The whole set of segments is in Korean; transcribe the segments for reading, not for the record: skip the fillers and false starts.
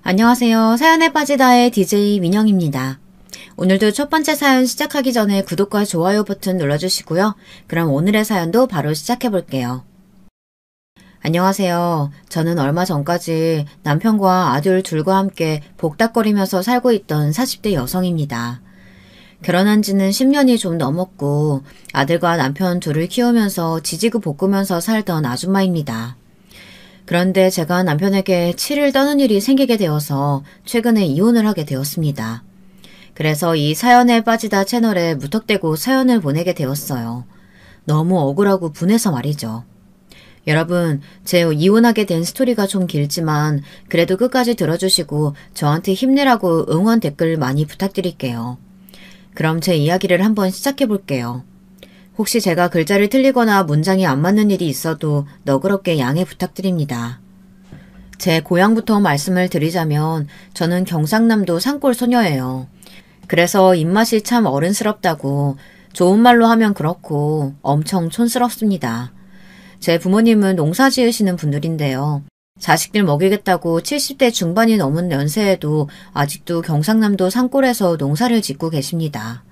안녕하세요. 사연에 빠지다의 DJ 민영입니다. 오늘도 첫 번째 사연 시작하기 전에 구독과 좋아요 버튼 눌러주시고요. 그럼 오늘의 사연도 바로 시작해볼게요. 안녕하세요. 저는 얼마 전까지 남편과 아들 둘과 함께 복닥거리면서 살고 있던 40대 여성입니다. 결혼한 지는 10년이 좀 넘었고 아들과 남편 둘을 키우면서 지지고 볶으면서 살던 아줌마입니다. 그런데 제가 남편에게 치를 떠는 일이 생기게 되어서 최근에 이혼을 하게 되었습니다. 그래서 이 사연에 빠지다 채널에 무턱대고 사연을 보내게 되었어요. 너무 억울하고 분해서 말이죠. 여러분, 제 이혼하게 된 스토리가 좀 길지만 그래도 끝까지 들어주시고 저한테 힘내라고 응원 댓글 많이 부탁드릴게요. 그럼 제 이야기를 한번 시작해 볼게요. 혹시 제가 글자를 틀리거나 문장이 안 맞는 일이 있어도 너그럽게 양해 부탁드립니다. 제 고향부터 말씀을 드리자면 저는 경상남도 산골 소녀예요. 그래서 입맛이 참 어른스럽다고 좋은 말로 하면 그렇고 엄청 촌스럽습니다. 제 부모님은 농사 지으시는 분들인데요. 자식들 먹이겠다고 70대 중반이 넘은 연세에도 아직도 경상남도 산골에서 농사를 짓고 계십니다.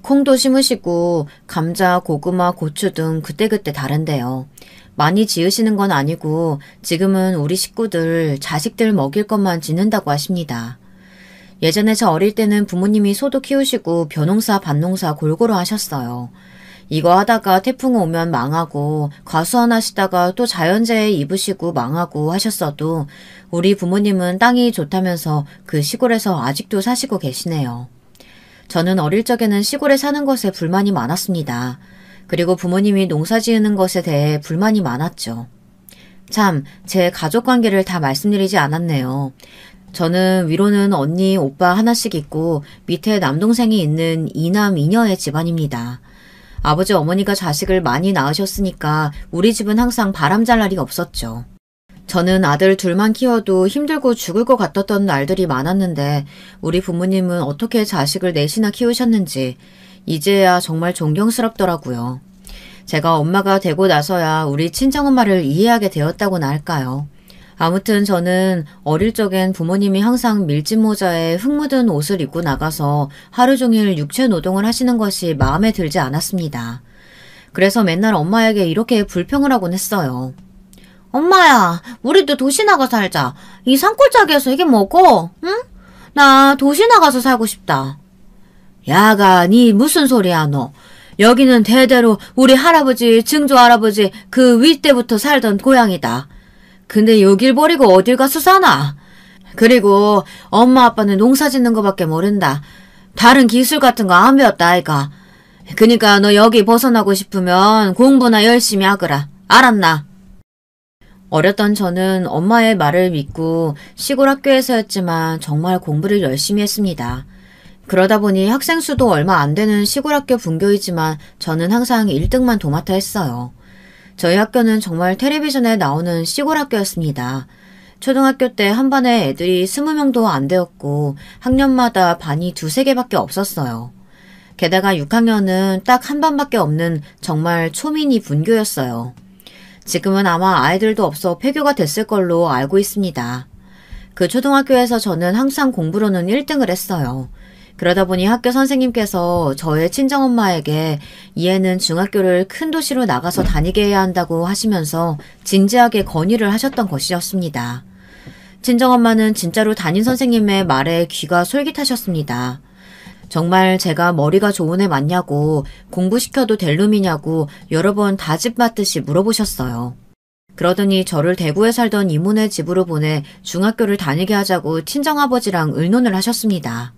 콩도 심으시고 감자, 고구마, 고추 등 그때그때 다른데요. 많이 지으시는 건 아니고 지금은 우리 식구들, 자식들 먹일 것만 짓는다고 하십니다. 예전에 저 어릴 때는 부모님이 소도 키우시고 벼농사, 밭농사 골고루 하셨어요. 이거 하다가 태풍 오면 망하고 과수원 하시다가 또 자연재해에 입으시고 망하고 하셨어도 우리 부모님은 땅이 좋다면서 그 시골에서 아직도 사시고 계시네요. 저는 어릴 적에는 시골에 사는 것에 불만이 많았습니다. 그리고 부모님이 농사 지으는 것에 대해 불만이 많았죠. 참, 제 가족관계를 다 말씀드리지 않았네요. 저는 위로는 언니, 오빠 하나씩 있고 밑에 남동생이 있는 이남 이녀의 집안입니다. 아버지 어머니가 자식을 많이 낳으셨으니까 우리 집은 항상 바람잘 날이 없었죠. 저는 아들 둘만 키워도 힘들고 죽을 것 같았던 날들이 많았는데 우리 부모님은 어떻게 자식을 넷이나 키우셨는지 이제야 정말 존경스럽더라고요. 제가 엄마가 되고 나서야 우리 친정엄마를 이해하게 되었다고나 할까요. 아무튼 저는 어릴 적엔 부모님이 항상 밀짚 모자에 흙 묻은 옷을 입고 나가서 하루 종일 육체 노동을 하시는 것이 마음에 들지 않았습니다. 그래서 맨날 엄마에게 이렇게 불평을 하곤 했어요. 엄마야, 우리도 도시 나가 살자. 이 산골짜기에서 이게 뭐고? 응? 나 도시 나가서 살고 싶다. 야가, 니 무슨 소리야, 너. 여기는 대대로 우리 할아버지, 증조 할아버지 그 윗때부터 살던 고향이다. 근데 여길 버리고 어딜 가서 사나? 그리고 엄마 아빠는 농사 짓는 거밖에 모른다. 다른 기술 같은 거 안 배웠다, 아이가. 그니까 너 여기 벗어나고 싶으면 공부나 열심히 하거라. 알았나? 어렸던 저는 엄마의 말을 믿고 시골 학교에서였지만 정말 공부를 열심히 했습니다. 그러다 보니 학생 수도 얼마 안 되는 시골 학교 분교이지만 저는 항상 1등만 도맡아 했어요. 저희 학교는 정말 텔레비전에 나오는 시골 학교였습니다. 초등학교 때 한 반에 애들이 20명도 안 되었고 학년마다 반이 2-3개밖에 없었어요. 게다가 6학년은 딱 한 반밖에 없는 정말 초미니 분교였어요. 지금은 아마 아이들도 없어 폐교가 됐을 걸로 알고 있습니다. 그 초등학교에서 저는 항상 공부로는 1등을 했어요. 그러다 보니 학교 선생님께서 저의 친정엄마에게 이 애는 중학교를 큰 도시로 나가서 다니게 해야 한다고 하시면서 진지하게 건의를 하셨던 것이었습니다. 친정엄마는 진짜로 담임 선생님의 말에 귀가 솔깃하셨습니다. 정말 제가 머리가 좋은 애 맞냐고 공부시켜도 될 놈이냐고 여러 번 다집맞듯이 물어보셨어요. 그러더니 저를 대구에 살던 이모네 집으로 보내 중학교를 다니게 하자고 친정아버지랑 의논을 하셨습니다.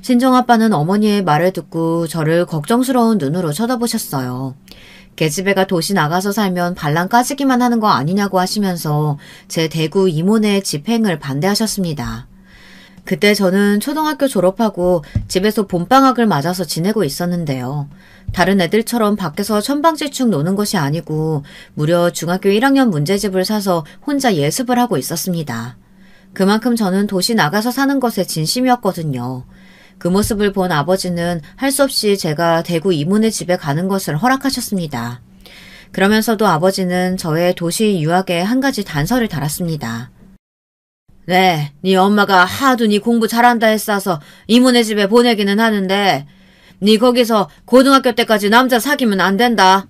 친정아빠는 어머니의 말을 듣고 저를 걱정스러운 눈으로 쳐다보셨어요. 계집애가 도시 나가서 살면 반란 까지기만 하는 거 아니냐고 하시면서 제 대구 이모네 집행을 반대하셨습니다. 그때 저는 초등학교 졸업하고 집에서 봄방학을 맞아서 지내고 있었는데요. 다른 애들처럼 밖에서 천방지축 노는 것이 아니고 무려 중학교 1학년 문제집을 사서 혼자 예습을 하고 있었습니다. 그만큼 저는 도시 나가서 사는 것에 진심이었거든요. 그 모습을 본 아버지는 할 수 없이 제가 대구 이모네 집에 가는 것을 허락하셨습니다. 그러면서도 아버지는 저의 도시 유학에 한 가지 단서를 달았습니다. 네 엄마가 하도 네 공부 잘한다 했어서 이모네 집에 보내기는 하는데 네 거기서 고등학교 때까지 남자 사귀면 안 된다.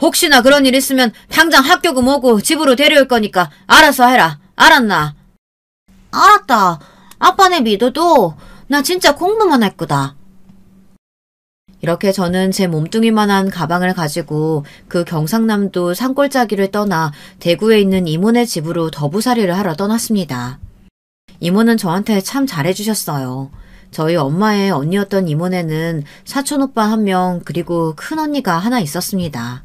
혹시나 그런 일 있으면 당장 학교금 오고 집으로 데려올 거니까 알아서 해라. 알았나? 알았다. 아빠네 믿어도 나 진짜 공부만 할 거다. 이렇게 저는 제 몸뚱이만한 가방을 가지고 그 경상남도 산골짜기를 떠나 대구에 있는 이모네 집으로 더부살이를 하러 떠났습니다. 이모는 저한테 참 잘해주셨어요. 저희 엄마의 언니였던 이모네는 사촌오빠 1명 그리고 큰언니가 하나 있었습니다.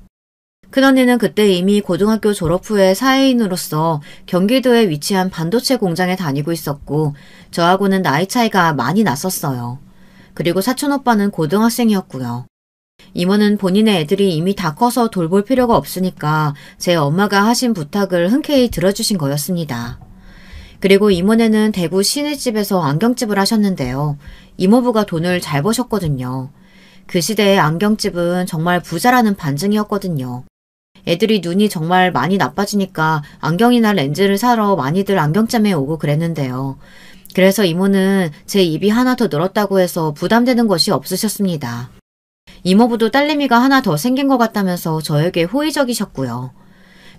큰언니는 그때 이미 고등학교 졸업 후에 사회인으로서 경기도에 위치한 반도체 공장에 다니고 있었고 저하고는 나이 차이가 많이 났었어요. 그리고 사촌오빠는 고등학생이었고요. 이모는 본인의 애들이 이미 다 커서 돌볼 필요가 없으니까 제 엄마가 하신 부탁을 흔쾌히 들어주신 거였습니다. 그리고 이모네는 대구 시내집에서 안경집을 하셨는데요. 이모부가 돈을 잘 버셨거든요. 그 시대의 안경집은 정말 부자라는 반증이었거든요. 애들이 눈이 정말 많이 나빠지니까 안경이나 렌즈를 사러 많이들 안경점에 오고 그랬는데요. 그래서 이모는 제 입이 하나 더 늘었다고 해서 부담되는 것이 없으셨습니다. 이모부도 딸내미가 하나 더 생긴 것 같다면서 저에게 호의적이셨고요.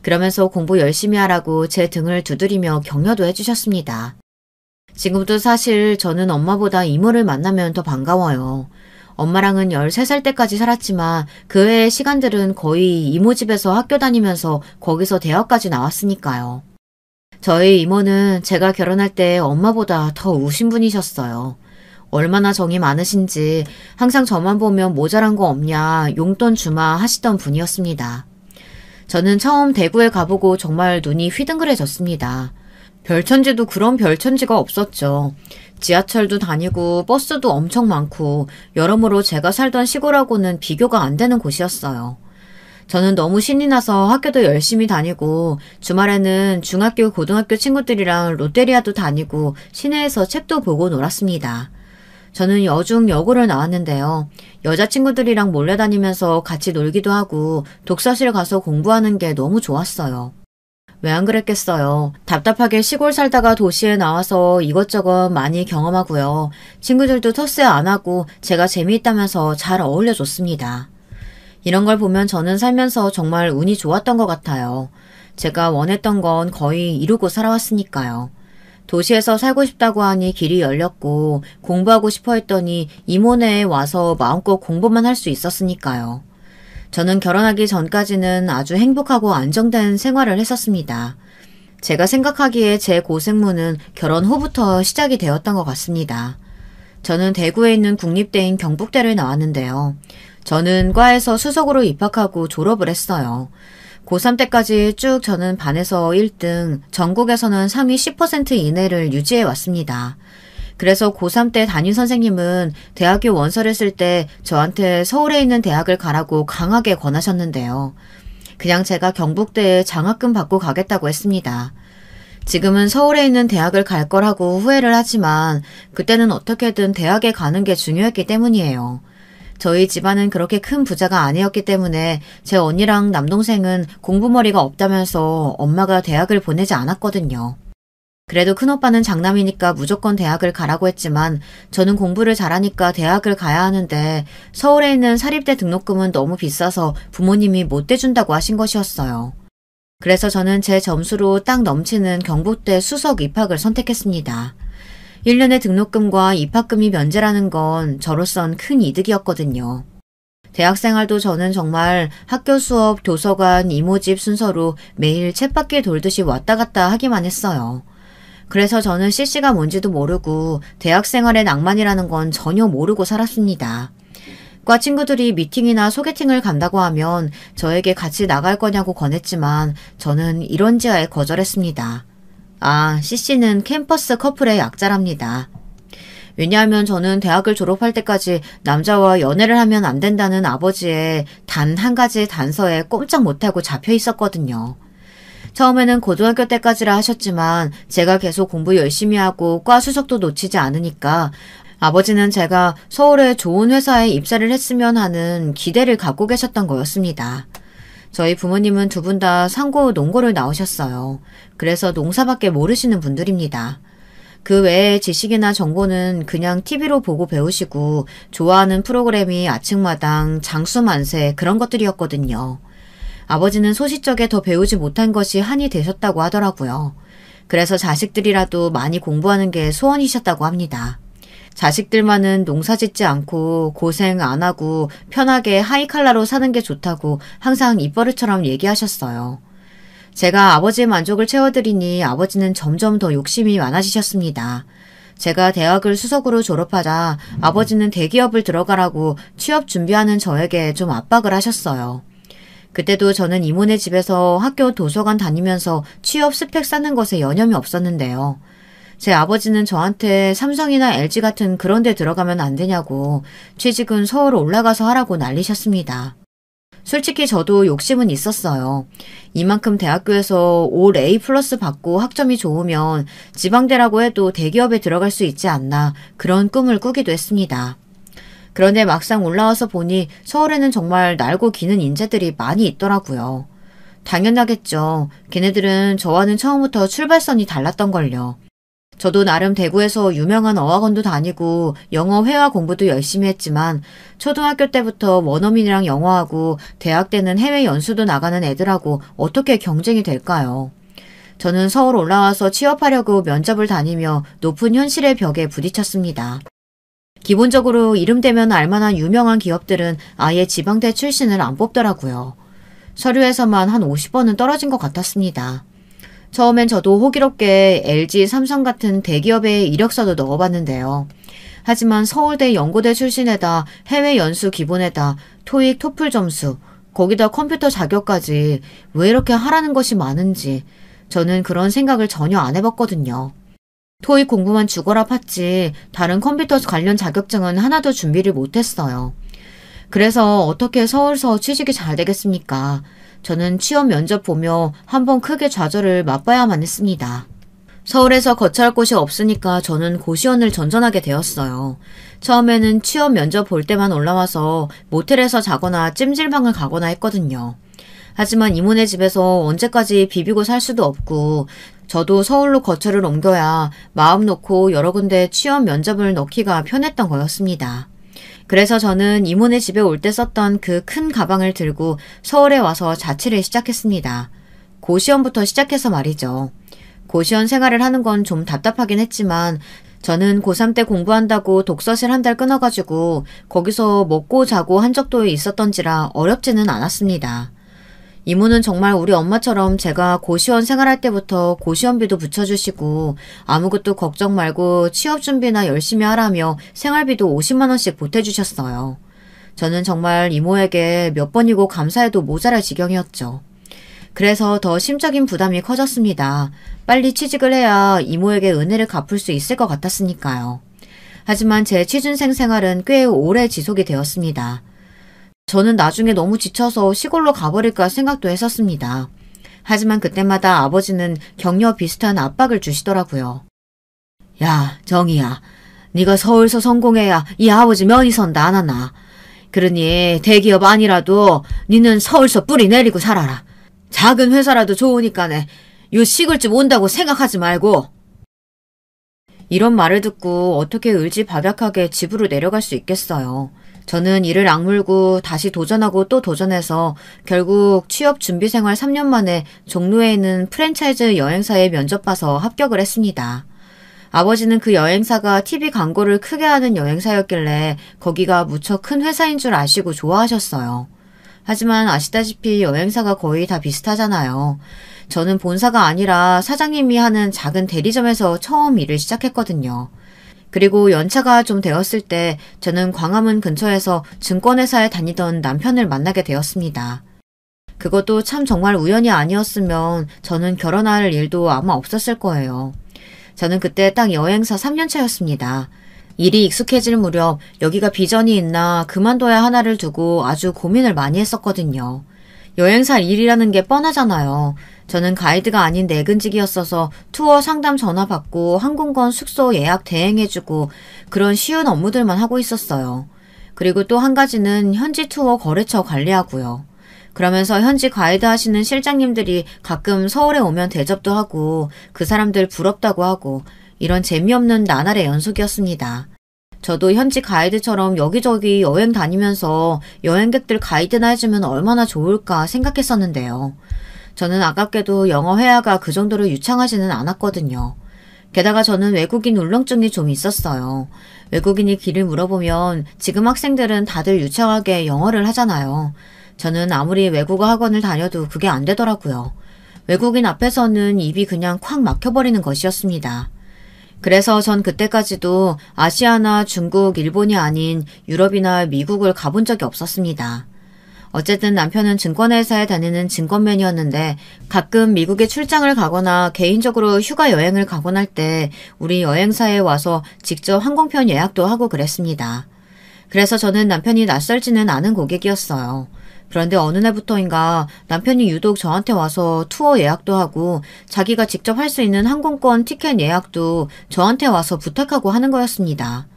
그러면서 공부 열심히 하라고 제 등을 두드리며 격려도 해주셨습니다. 지금도 사실 저는 엄마보다 이모를 만나면 더 반가워요. 엄마랑은 13살 때까지 살았지만 그 외의 시간들은 거의 이모 집에서 학교 다니면서 거기서 대학까지 나왔으니까요. 저희 이모는 제가 결혼할 때 엄마보다 더 우신 분이셨어요. 얼마나 정이 많으신지 항상 저만 보면 모자란 거 없냐 용돈 주마 하시던 분이었습니다. 저는 처음 대구에 가보고 정말 눈이 휘둥그레졌습니다. 별천지도 그런 별천지가 없었죠. 지하철도 다니고 버스도 엄청 많고 여러모로 제가 살던 시골하고는 비교가 안 되는 곳이었어요. 저는 너무 신이 나서 학교도 열심히 다니고 주말에는 중학교, 고등학교 친구들이랑 롯데리아도 다니고 시내에서 책도 보고 놀았습니다. 저는 여중 여고를 나왔는데요. 여자친구들이랑 몰래 다니면서 같이 놀기도 하고 독서실 가서 공부하는 게 너무 좋았어요. 왜 안 그랬겠어요. 답답하게 시골 살다가 도시에 나와서 이것저것 많이 경험하고요. 친구들도 텃세 안 하고 제가 재미있다면서 잘 어울려줬습니다. 이런 걸 보면 저는 살면서 정말 운이 좋았던 것 같아요. 제가 원했던 건 거의 이루고 살아왔으니까요. 도시에서 살고 싶다고 하니 길이 열렸고 공부하고 싶어 했더니 이모네에 와서 마음껏 공부만 할 수 있었으니까요. 저는 결혼하기 전까지는 아주 행복하고 안정된 생활을 했었습니다. 제가 생각하기에 제 고생문은 결혼 후부터 시작이 되었던 것 같습니다. 저는 대구에 있는 국립대인 경북대를 나왔는데요. 저는 과에서 수석으로 입학하고 졸업을 했어요. 고3 때까지 쭉 저는 반에서 1등, 전국에서는 상위 10% 이내를 유지해 왔습니다. 그래서 고3 때 담임선생님은 대학교 원서를 쓸 때 저한테 서울에 있는 대학을 가라고 강하게 권하셨는데요. 그냥 제가 경북대에 장학금 받고 가겠다고 했습니다. 지금은 서울에 있는 대학을 갈 거라고 후회를 하지만 그때는 어떻게든 대학에 가는 게 중요했기 때문이에요. 저희 집안은 그렇게 큰 부자가 아니었기 때문에 제 언니랑 남동생은 공부머리가 없다면서 엄마가 대학을 보내지 않았거든요. 그래도 큰오빠는 장남이니까 무조건 대학을 가라고 했지만 저는 공부를 잘하니까 대학을 가야 하는데 서울에 있는 사립대 등록금은 너무 비싸서 부모님이 못 대준다고 하신 것이었어요. 그래서 저는 제 점수로 딱 넘치는 경북대 수석 입학을 선택했습니다. 1년의 등록금과 입학금이 면제라는 건 저로선 큰 이득이었거든요. 대학생활도 저는 정말 학교 수업, 도서관, 이모집 순서로 매일 쳇바퀴 돌듯이 왔다 갔다 하기만 했어요. 그래서 저는 CC가 뭔지도 모르고 대학생활의 낭만이라는 건 전혀 모르고 살았습니다. 과 친구들이 미팅이나 소개팅을 간다고 하면 저에게 같이 나갈 거냐고 권했지만 저는 이런지하에 거절했습니다. 아, CC는 캠퍼스 커플의 약자랍니다. 왜냐하면 저는 대학을 졸업할 때까지 남자와 연애를 하면 안 된다는 아버지의 단 한 가지 단서에 꼼짝 못하고 잡혀 있었거든요. 처음에는 고등학교 때까지라 하셨지만 제가 계속 공부 열심히 하고 과 수석도 놓치지 않으니까 아버지는 제가 서울의 좋은 회사에 입사를 했으면 하는 기대를 갖고 계셨던 거였습니다. 저희 부모님은 두 분 다 상고 농고를 나오셨어요. 그래서 농사밖에 모르시는 분들입니다. 그 외에 지식이나 정보는 그냥 TV로 보고 배우시고 좋아하는 프로그램이 아침마당, 장수만세 그런 것들이었거든요. 아버지는 소시적에 더 배우지 못한 것이 한이 되셨다고 하더라고요. 그래서 자식들이라도 많이 공부하는 게 소원이셨다고 합니다. 자식들만은 농사 짓지 않고 고생 안 하고 편하게 하이칼라로 사는 게 좋다고 항상 입버릇처럼 얘기하셨어요. 제가 아버지의 만족을 채워드리니 아버지는 점점 더 욕심이 많아지셨습니다. 제가 대학을 수석으로 졸업하자 아버지는 대기업을 들어가라고 취업 준비하는 저에게 좀 압박을 하셨어요. 그때도 저는 이모네 집에서 학교 도서관 다니면서 취업 스펙 쌓는 것에 여념이 없었는데요. 제 아버지는 저한테 삼성이나 LG 같은 그런 데 들어가면 안 되냐고 취직은 서울 올라가서 하라고 난리셨습니다. 솔직히 저도 욕심은 있었어요. 이만큼 대학교에서 올 A+ 받고 학점이 좋으면 지방대라고 해도 대기업에 들어갈 수 있지 않나 그런 꿈을 꾸기도 했습니다. 그런데 막상 올라와서 보니 서울에는 정말 날고 기는 인재들이 많이 있더라고요. 당연하겠죠. 걔네들은 저와는 처음부터 출발선이 달랐던걸요. 저도 나름 대구에서 유명한 어학원도 다니고 영어 회화 공부도 열심히 했지만 초등학교 때부터 원어민이랑 영어하고 대학 때는 해외 연수도 나가는 애들하고 어떻게 경쟁이 될까요? 저는 서울 올라와서 취업하려고 면접을 다니며 높은 현실의 벽에 부딪혔습니다. 기본적으로 이름 대면 알만한 유명한 기업들은 아예 지방대 출신을 안 뽑더라고요. 서류에서만 한 50번은 떨어진 것 같았습니다. 처음엔 저도 호기롭게 LG, 삼성 같은 대기업에 이력서도 넣어봤는데요. 하지만 서울대, 연고대 출신에다 해외 연수 기본에다 토익, 토플 점수, 거기다 컴퓨터 자격까지 왜 이렇게 하라는 것이 많은지 저는 그런 생각을 전혀 안 해봤거든요. 토익 공부만 죽어라 팠지 다른 컴퓨터 관련 자격증은 하나도 준비를 못했어요. 그래서 어떻게 서울서 취직이 잘 되겠습니까? 저는 취업 면접 보며 한번 크게 좌절을 맛봐야만 했습니다. 서울에서 거처할 곳이 없으니까 저는 고시원을 전전하게 되었어요. 처음에는 취업 면접 볼 때만 올라와서 모텔에서 자거나 찜질방을 가거나 했거든요. 하지만 이모네 집에서 언제까지 비비고 살 수도 없고 저도 서울로 거처를 옮겨야 마음 놓고 여러 군데 취업 면접을 넣기가 편했던 거였습니다. 그래서 저는 이모네 집에 올 때 썼던 그 큰 가방을 들고 서울에 와서 자취를 시작했습니다. 고시원부터 시작해서 말이죠. 고시원 생활을 하는 건 좀 답답하긴 했지만 저는 고3 때 공부한다고 독서실 한 달 끊어가지고 거기서 먹고 자고 한 적도 있었던지라 어렵지는 않았습니다. 이모는 정말 우리 엄마처럼 제가 고시원 생활할 때부터 고시원비도 붙여주시고 아무것도 걱정 말고 취업 준비나 열심히 하라며 생활비도 50만 원씩 보태주셨어요. 저는 정말 이모에게 몇 번이고 감사해도 모자랄 지경이었죠. 그래서 더 심적인 부담이 커졌습니다. 빨리 취직을 해야 이모에게 은혜를 갚을 수 있을 것 같았으니까요. 하지만 제 취준생 생활은 꽤 오래 지속이 되었습니다. 저는 나중에 너무 지쳐서 시골로 가버릴까 생각도 했었습니다. 하지만 그때마다 아버지는 격려 비슷한 압박을 주시더라고요. 야, 정희야. 네가 서울서 성공해야 이 아버지 면이 선다 안 하나. 그러니 대기업 아니라도 니는 서울서 뿌리 내리고 살아라. 작은 회사라도 좋으니까네. 요 시골집 온다고 생각하지 말고. 이런 말을 듣고 어떻게 을지박약하게 집으로 내려갈 수 있겠어요. 저는 이를 악물고 다시 도전하고 또 도전해서 결국 취업 준비 생활 3년 만에 종로에 있는 프랜차이즈 여행사에 면접 봐서 합격을 했습니다. 아버지는 그 여행사가 TV 광고를 크게 하는 여행사였길래 거기가 무척 큰 회사인 줄 아시고 좋아하셨어요. 하지만 아시다시피 여행사가 거의 다 비슷하잖아요. 저는 본사가 아니라 사장님이 하는 작은 대리점에서 처음 일을 시작했거든요. 그리고 연차가 좀 되었을 때 저는 광화문 근처에서 증권회사에 다니던 남편을 만나게 되었습니다. 그것도 참 정말 우연이 아니었으면 저는 결혼할 일도 아마 없었을 거예요. 저는 그때 딱 여행사 3년차였습니다. 일이 익숙해질 무렵 여기가 비전이 있나 그만둬야 하나를 두고 아주 고민을 많이 했었거든요. 여행사 일이라는 게 뻔하잖아요. 저는 가이드가 아닌 내근직이었어서 투어 상담 전화 받고 항공권 숙소 예약 대행해주고 그런 쉬운 업무들만 하고 있었어요. 그리고 또 한 가지는 현지 투어 거래처 관리하고요. 그러면서 현지 가이드 하시는 실장님들이 가끔 서울에 오면 대접도 하고 그 사람들 부럽다고 하고 이런 재미없는 나날의 연속이었습니다. 저도 현지 가이드처럼 여기저기 여행 다니면서 여행객들 가이드나 해주면 얼마나 좋을까 생각했었는데요. 저는 아깝게도 영어 회화가 그 정도로 유창하지는 않았거든요. 게다가 저는 외국인 울렁증이 좀 있었어요. 외국인이 길을 물어보면 지금 학생들은 다들 유창하게 영어를 하잖아요. 저는 아무리 외국어 학원을 다녀도 그게 안 되더라고요. 외국인 앞에서는 입이 그냥 콱 막혀버리는 것이었습니다. 그래서 전 그때까지도 아시아나 중국, 일본이 아닌 유럽이나 미국을 가본 적이 없었습니다. 어쨌든 남편은 증권회사에 다니는 증권맨이었는데 가끔 미국에 출장을 가거나 개인적으로 휴가 여행을 가곤 할 때 우리 여행사에 와서 직접 항공편 예약도 하고 그랬습니다. 그래서 저는 남편이 낯설지는 않은 고객이었어요. 그런데 어느 날부터인가 남편이 유독 저한테 와서 투어 예약도 하고 자기가 직접 할 수 있는 항공권 티켓 예약도 저한테 와서 부탁하고 하는 거였습니다.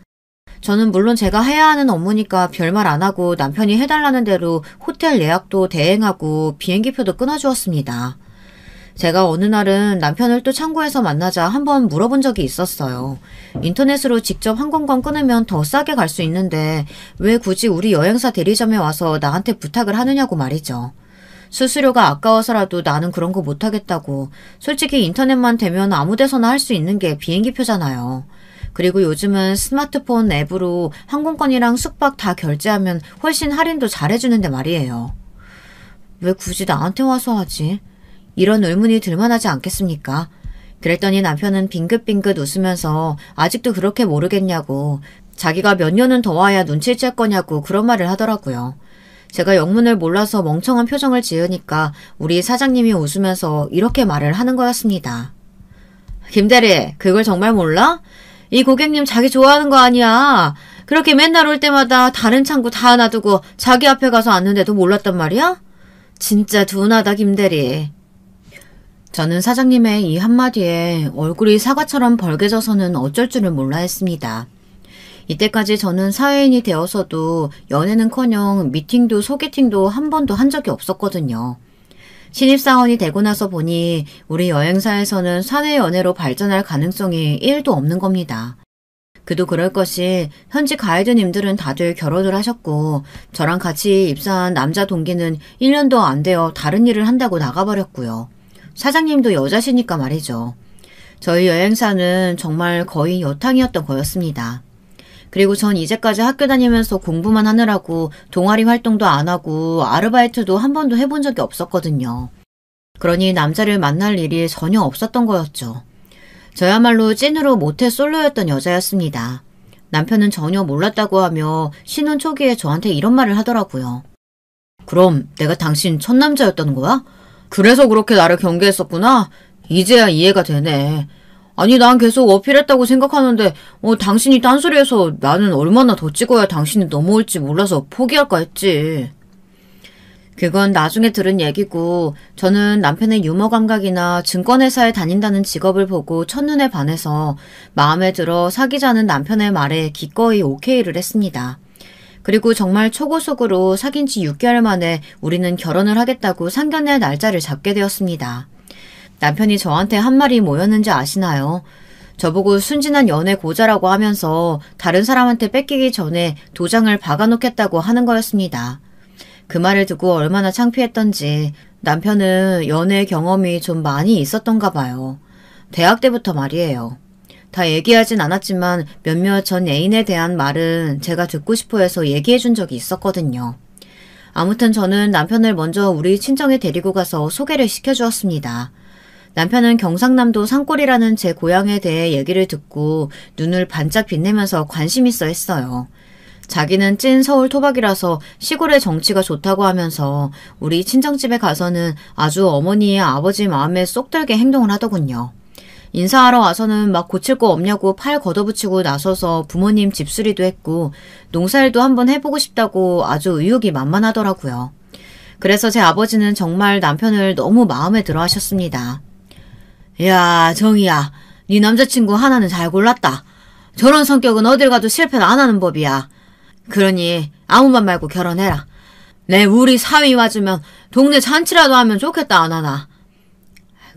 저는 물론 제가 해야 하는 업무니까 별말 안 하고 남편이 해달라는 대로 호텔 예약도 대행하고 비행기표도 끊어주었습니다. 제가 어느 날은 남편을 또 창구에서 만나자 한번 물어본 적이 있었어요. 인터넷으로 직접 항공권 끊으면 더 싸게 갈 수 있는데 왜 굳이 우리 여행사 대리점에 와서 나한테 부탁을 하느냐고 말이죠. 수수료가 아까워서라도 나는 그런 거 못하겠다고. 솔직히 인터넷만 되면 아무 데서나 할 수 있는 게 비행기표잖아요. 그리고 요즘은 스마트폰 앱으로 항공권이랑 숙박 다 결제하면 훨씬 할인도 잘해주는데 말이에요. 왜 굳이 나한테 와서 하지? 이런 의문이 들만하지 않겠습니까? 그랬더니 남편은 빙긋빙긋 웃으면서 아직도 그렇게 모르겠냐고, 자기가 몇 년은 더 와야 눈치를 챌 거냐고 그런 말을 하더라고요. 제가 영문을 몰라서 멍청한 표정을 지으니까 우리 사장님이 웃으면서 이렇게 말을 하는 거였습니다. 김대리, 그걸 정말 몰라? 이 고객님 자기 좋아하는 거 아니야. 그렇게 맨날 올 때마다 다른 창구 다 놔두고 자기 앞에 가서 앉는데도 몰랐단 말이야? 진짜 둔하다, 김대리. 저는 사장님의 이 한마디에 얼굴이 사과처럼 벌개져서는 어쩔 줄을 몰라 했습니다. 이때까지 저는 사회인이 되어서도 연애는커녕 미팅도 소개팅도 한 번도 한 적이 없었거든요. 신입사원이 되고 나서 보니 우리 여행사에서는 사내 연애로 발전할 가능성이 1도 없는 겁니다. 그도 그럴 것이 현지 가이드님들은 다들 결혼을 하셨고 저랑 같이 입사한 남자 동기는 1년도 안 되어 다른 일을 한다고 나가버렸고요. 사장님도 여자시니까 말이죠. 저희 여행사는 정말 거의 여탕이었던 거였습니다. 그리고 전 이제까지 학교 다니면서 공부만 하느라고 동아리 활동도 안 하고 아르바이트도 한 번도 해본 적이 없었거든요. 그러니 남자를 만날 일이 전혀 없었던 거였죠. 저야말로 찐으로 모태 솔로였던 여자였습니다. 남편은 전혀 몰랐다고 하며 신혼 초기에 저한테 이런 말을 하더라고요. 그럼 내가 당신 첫 남자였다는 거야? 그래서 그렇게 나를 경계했었구나? 이제야 이해가 되네. 아니 난 계속 어필했다고 생각하는데 당신이 딴소리해서 나는 얼마나 더 찍어야 당신이 넘어올지 몰라서 포기할까 했지. 그건 나중에 들은 얘기고 저는 남편의 유머 감각이나 증권회사에 다닌다는 직업을 보고 첫눈에 반해서 마음에 들어 사귀자는 남편의 말에 기꺼이 오케이를 했습니다. 그리고 정말 초고속으로 사귄 지 6개월 만에 우리는 결혼을 하겠다고 상견례 날짜를 잡게 되었습니다. 남편이 저한테 한 말이 뭐였는지 아시나요? 저보고 순진한 연애 고자라고 하면서 다른 사람한테 뺏기기 전에 도장을 박아놓겠다고 하는 거였습니다. 그 말을 듣고 얼마나 창피했던지 남편은 연애 경험이 좀 많이 있었던가 봐요. 대학 때부터 말이에요. 다 얘기하진 않았지만 몇몇 전 애인에 대한 말은 제가 듣고 싶어 해서 얘기해 준 적이 있었거든요. 아무튼 저는 남편을 먼저 우리 친정에 데리고 가서 소개를 시켜주었습니다. 남편은 경상남도 산골이라는 제 고향에 대해 얘기를 듣고 눈을 반짝 빛내면서 관심 있어 했어요. 자기는 찐 서울 토박이라서 시골의 정치가 좋다고 하면서 우리 친정집에 가서는 아주 어머니의 아버지 마음에 쏙 들게 행동을 하더군요. 인사하러 와서는 막 고칠 거 없냐고 팔 걷어붙이고 나서서 부모님 집수리도 했고 농사일도 한번 해보고 싶다고 아주 의욕이 만만하더라고요. 그래서 제 아버지는 정말 남편을 너무 마음에 들어 하셨습니다. 야, 정희야, 네 남자친구 하나는 잘 골랐다. 저런 성격은 어딜 가도 실패를 안 하는 법이야. 그러니 아무 말 말고 결혼해라. 내 우리 사위 맞으면 동네 잔치라도 하면 좋겠다 안 하나.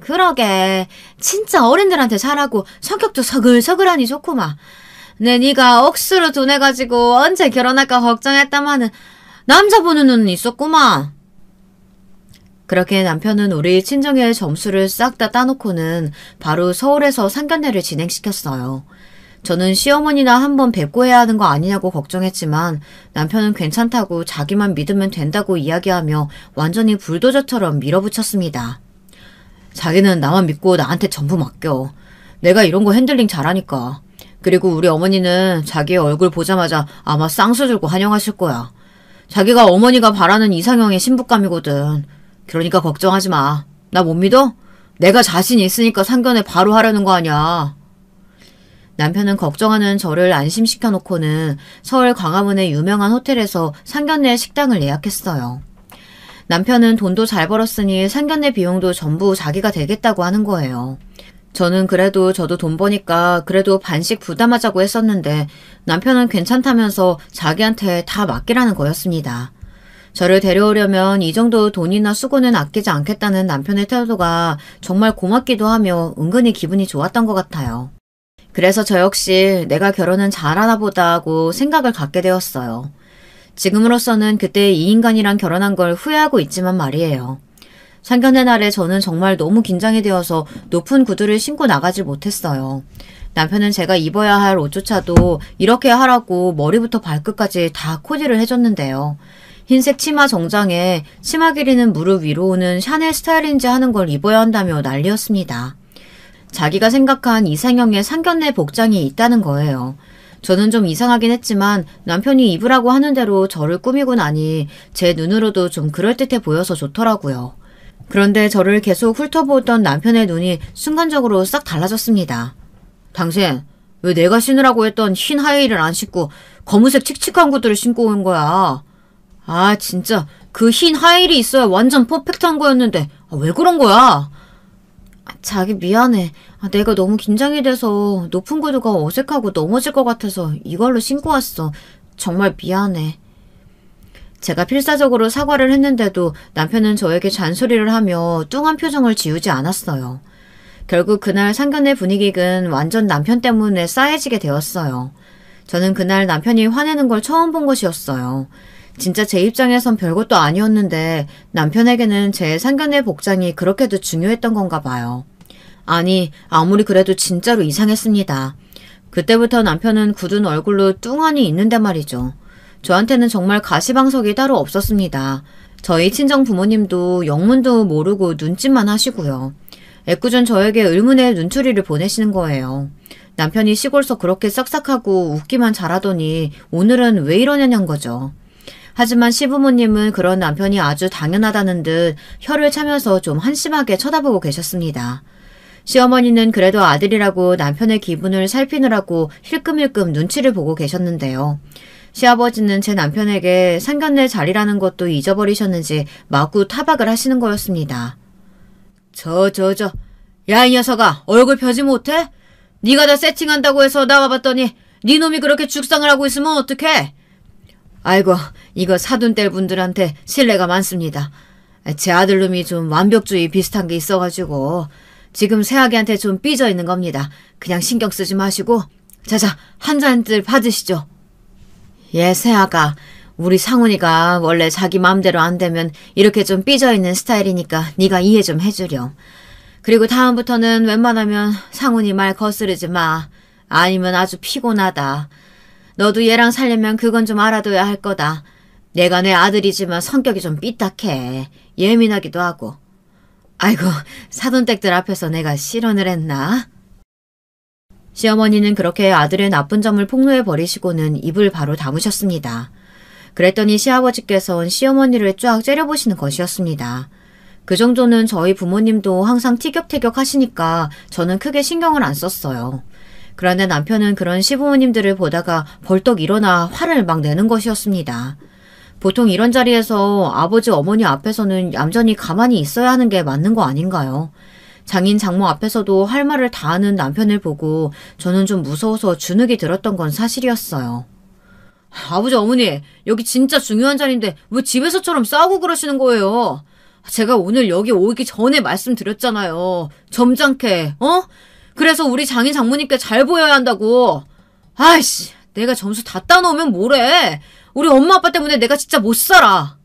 그러게 진짜 어른들한테 잘하고 성격도 서글서글하니 좋구만. 내 니가 억수로 둔해가지고 언제 결혼할까 걱정했다마는 남자 보는 눈은 있었구만. 그렇게 남편은 우리 친정의 점수를 싹 다 따놓고는 바로 서울에서 상견례를 진행시켰어요. 저는 시어머니나 한번 뵙고 해야 하는 거 아니냐고 걱정했지만 남편은 괜찮다고 자기만 믿으면 된다고 이야기하며 완전히 불도저처럼 밀어붙였습니다. 자기는 나만 믿고 나한테 전부 맡겨. 내가 이런 거 핸들링 잘하니까. 그리고 우리 어머니는 자기의 얼굴 보자마자 아마 쌍수 들고 환영하실 거야. 자기가 어머니가 바라는 이상형의 신부감이거든. 그러니까 걱정하지 마. 나 못 믿어? 내가 자신 있으니까 상견례 바로 하려는 거 아니야. 남편은 걱정하는 저를 안심시켜놓고는 서울 광화문의 유명한 호텔에서 상견례 식당을 예약했어요. 남편은 돈도 잘 벌었으니 상견례 비용도 전부 자기가 대겠다고 하는 거예요. 저는 그래도 저도 돈 버니까 그래도 반씩 부담하자고 했었는데 남편은 괜찮다면서 자기한테 다 맡기라는 거였습니다. 저를 데려오려면 이 정도 돈이나 수고는 아끼지 않겠다는 남편의 태도가 정말 고맙기도 하며 은근히 기분이 좋았던 것 같아요. 그래서 저 역시 내가 결혼은 잘하나 보다 하고 생각을 갖게 되었어요. 지금으로서는 그때 이 인간이랑 결혼한 걸 후회하고 있지만 말이에요. 상견례 날에 저는 정말 너무 긴장이 되어서 높은 구두를 신고 나가질 못했어요. 남편은 제가 입어야 할 옷조차도 이렇게 하라고 머리부터 발끝까지 다 코디를 해줬는데요. 흰색 치마 정장에 치마 길이는 무릎 위로 오는 샤넬 스타일인지 하는 걸 입어야 한다며 난리였습니다. 자기가 생각한 이상형의 상견례 복장이 있다는 거예요. 저는 좀 이상하긴 했지만 남편이 입으라고 하는 대로 저를 꾸미고 나니 제 눈으로도 좀 그럴듯해 보여서 좋더라고요. 그런데 저를 계속 훑어보던 남편의 눈이 순간적으로 싹 달라졌습니다. 당신, 왜 내가 신으라고 했던 흰 하이힐을 안 신고 검은색 칙칙한 구두를 신고 온 거야? 아, 진짜 그 흰 하이힐이 있어야 완전 퍼펙트한 거였는데 왜 그런 거야? 자기 미안해. 내가 너무 긴장이 돼서 높은 구두가 어색하고 넘어질 것 같아서 이걸로 신고 왔어. 정말 미안해. 제가 필사적으로 사과를 했는데도 남편은 저에게 잔소리를 하며 뚱한 표정을 지우지 않았어요. 결국 그날 상견례 분위기는 완전 남편 때문에 싸해지게 되었어요. 저는 그날 남편이 화내는 걸 처음 본 것이었어요. 진짜 제 입장에선 별것도 아니었는데 남편에게는 제 상견례 복장이 그렇게도 중요했던 건가 봐요. 아니, 아무리 그래도 진짜로 이상했습니다. 그때부터 남편은 굳은 얼굴로 뚱하니 있는데 말이죠. 저한테는 정말 가시방석이 따로 없었습니다. 저희 친정 부모님도 영문도 모르고 눈짓만 하시고요. 애꿎은 저에게 의문의 눈초리를 보내시는 거예요. 남편이 시골서 그렇게 싹싹하고 웃기만 잘하더니 오늘은 왜 이러냐는 거죠. 하지만 시부모님은 그런 남편이 아주 당연하다는 듯 혀를 차면서 좀 한심하게 쳐다보고 계셨습니다. 시어머니는 그래도 아들이라고 남편의 기분을 살피느라고 힐끔힐끔 눈치를 보고 계셨는데요. 시아버지는 제 남편에게 상견례 자리라는 것도 잊어버리셨는지 마구 타박을 하시는 거였습니다. 야, 이 녀석아, 얼굴 펴지 못해? 네가 다 세팅한다고 해서 나와봤더니 네 놈이 그렇게 죽상을 하고 있으면 어떡해? 아이고, 이거 사돈딸 분들한테 신뢰가 많습니다. 제 아들놈이 좀 완벽주의 비슷한 게 있어가지고 지금 새아기한테 좀 삐져 있는 겁니다. 그냥 신경 쓰지 마시고 자자, 한 잔들 받으시죠. 예, 새아가, 우리 상훈이가 원래 자기 마음대로 안 되면 이렇게 좀 삐져있는 스타일이니까 네가 이해 좀 해주렴. 그리고 다음부터는 웬만하면 상훈이 말 거스르지 마. 아니면 아주 피곤하다. 너도 얘랑 살려면 그건 좀 알아둬야 할 거다. 내가 내 아들이지만 성격이 좀 삐딱해. 예민하기도 하고. 아이고, 사돈댁들 앞에서 내가 실언을 했나? 시어머니는 그렇게 아들의 나쁜 점을 폭로해버리시고는 입을 바로 다무셨습니다. 그랬더니 시아버지께서는 시어머니를 쫙 째려보시는 것이었습니다. 그 정도는 저희 부모님도 항상 티격태격 하시니까 저는 크게 신경을 안 썼어요. 그런데 남편은 그런 시부모님들을 보다가 벌떡 일어나 화를 막 내는 것이었습니다. 보통 이런 자리에서 아버지 어머니 앞에서는 얌전히 가만히 있어야 하는 게 맞는 거 아닌가요? 장인 장모 앞에서도 할 말을 다 하는 남편을 보고 저는 좀 무서워서 주눅이 들었던 건 사실이었어요. 아버지, 어머니, 여기 진짜 중요한 자리인데 왜 집에서처럼 싸우고 그러시는 거예요? 제가 오늘 여기 오기 전에 말씀드렸잖아요. 점잖게, 어? 그래서 우리 장인 장모님께 잘 보여야 한다고. 아이씨, 내가 점수 다 따놓으면 뭐래? 우리 엄마 아빠 때문에 내가 진짜 못 살아.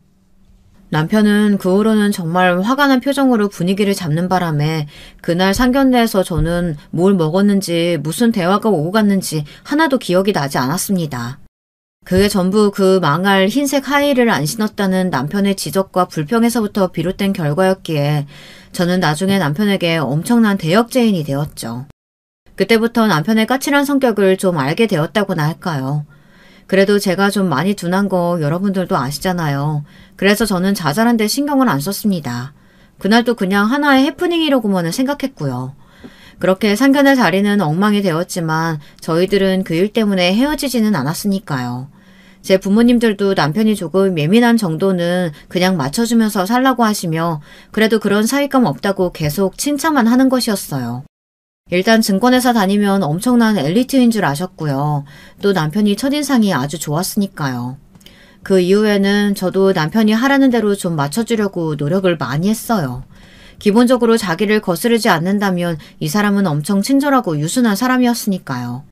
남편은 그 후로는 정말 화가 난 표정으로 분위기를 잡는 바람에 그날 상견례에서 저는 뭘 먹었는지 무슨 대화가 오고 갔는지 하나도 기억이 나지 않았습니다. 그게 전부 그 망할 흰색 하이힐을 안 신었다는 남편의 지적과 불평에서부터 비롯된 결과였기에 저는 나중에 남편에게 엄청난 대역죄인이 되었죠. 그때부터 남편의 까칠한 성격을 좀 알게 되었다고나 할까요. 그래도 제가 좀 많이 둔한 거 여러분들도 아시잖아요. 그래서 저는 자잘한데 신경을 안 썼습니다. 그날도 그냥 하나의 해프닝이라고만 생각했고요. 그렇게 상견례 자리는 엉망이 되었지만 저희들은 그 일 때문에 헤어지지는 않았으니까요. 제 부모님들도 남편이 조금 예민한 정도는 그냥 맞춰주면서 살라고 하시며 그래도 그런 사윗감 없다고 계속 칭찬만 하는 것이었어요. 일단 증권회사 다니면 엄청난 엘리트인 줄 아셨고요. 또 남편이 첫인상이 아주 좋았으니까요. 그 이후에는 저도 남편이 하라는 대로 좀 맞춰주려고 노력을 많이 했어요. 기본적으로 자기를 거스르지 않는다면 이 사람은 엄청 친절하고 유순한 사람이었으니까요.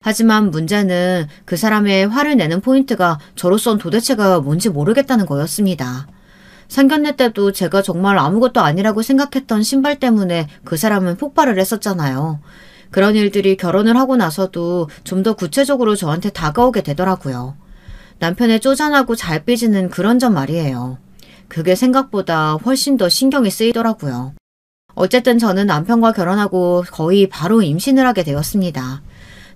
하지만 문제는 그 사람의 화를 내는 포인트가 저로선 도대체가 뭔지 모르겠다는 거였습니다. 상견례 때도 제가 정말 아무것도 아니라고 생각했던 신발 때문에 그 사람은 폭발을 했었잖아요. 그런 일들이 결혼을 하고 나서도 좀 더 구체적으로 저한테 다가오게 되더라고요. 남편의 쪼잔하고 잘 삐지는 그런 점 말이에요. 그게 생각보다 훨씬 더 신경이 쓰이더라고요. 어쨌든 저는 남편과 결혼하고 거의 바로 임신을 하게 되었습니다.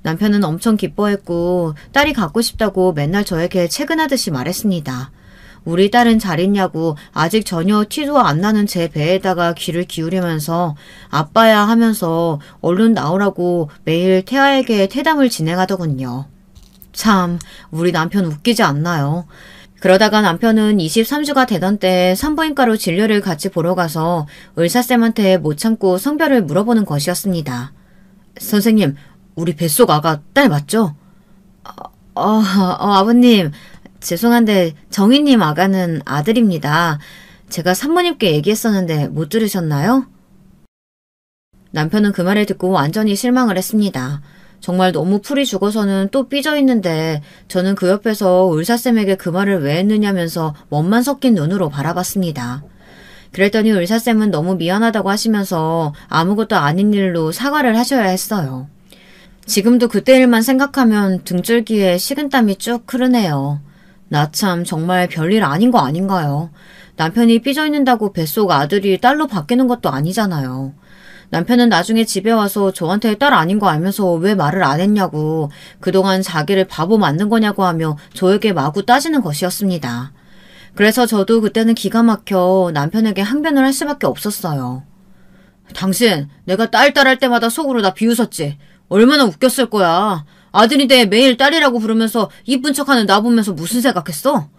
남편은 엄청 기뻐했고 딸이 갖고 싶다고 맨날 저에게 채근하듯이 말했습니다. 우리 딸은 잘 있냐고 아직 전혀 티도 안 나는 제 배에다가 귀를 기울이면서 아빠야 하면서 얼른 나오라고 매일 태아에게 퇴담을 진행하더군요. 참, 우리 남편 웃기지 않나요? 그러다가 남편은 23주가 되던 때 산부인과로 진료를 같이 보러 가서 의사쌤한테 못 참고 성별을 물어보는 것이었습니다. 선생님, 우리 뱃속 아가 딸 맞죠? 아버님, 죄송한데 정희님 아가는 아들입니다. 제가 산모님께 얘기했었는데 못 들으셨나요? 남편은 그 말을 듣고 완전히 실망을 했습니다. 정말 너무 풀이 죽어서는 또 삐져있는데 저는 그 옆에서 의사쌤에게 그 말을 왜 했느냐면서 멋만 섞인 눈으로 바라봤습니다. 그랬더니 의사쌤은 너무 미안하다고 하시면서 아무것도 아닌 일로 사과를 하셔야 했어요. 지금도 그때 일만 생각하면 등줄기에 식은땀이 쭉 흐르네요. 나 참 정말 별일 아닌 거 아닌가요? 남편이 삐져있는다고 뱃속 아들이 딸로 바뀌는 것도 아니잖아요. 남편은 나중에 집에 와서 저한테 딸 아닌 거 알면서 왜 말을 안 했냐고 그동안 자기를 바보 만든 거냐고 하며 저에게 마구 따지는 것이었습니다. 그래서 저도 그때는 기가 막혀 남편에게 항변을 할 수밖에 없었어요. 당신 내가 딸 할 때마다 속으로 나 비웃었지. 얼마나 웃겼을 거야. 아들인데 매일 딸이라고 부르면서 이쁜 척하는 나 보면서 무슨 생각했어?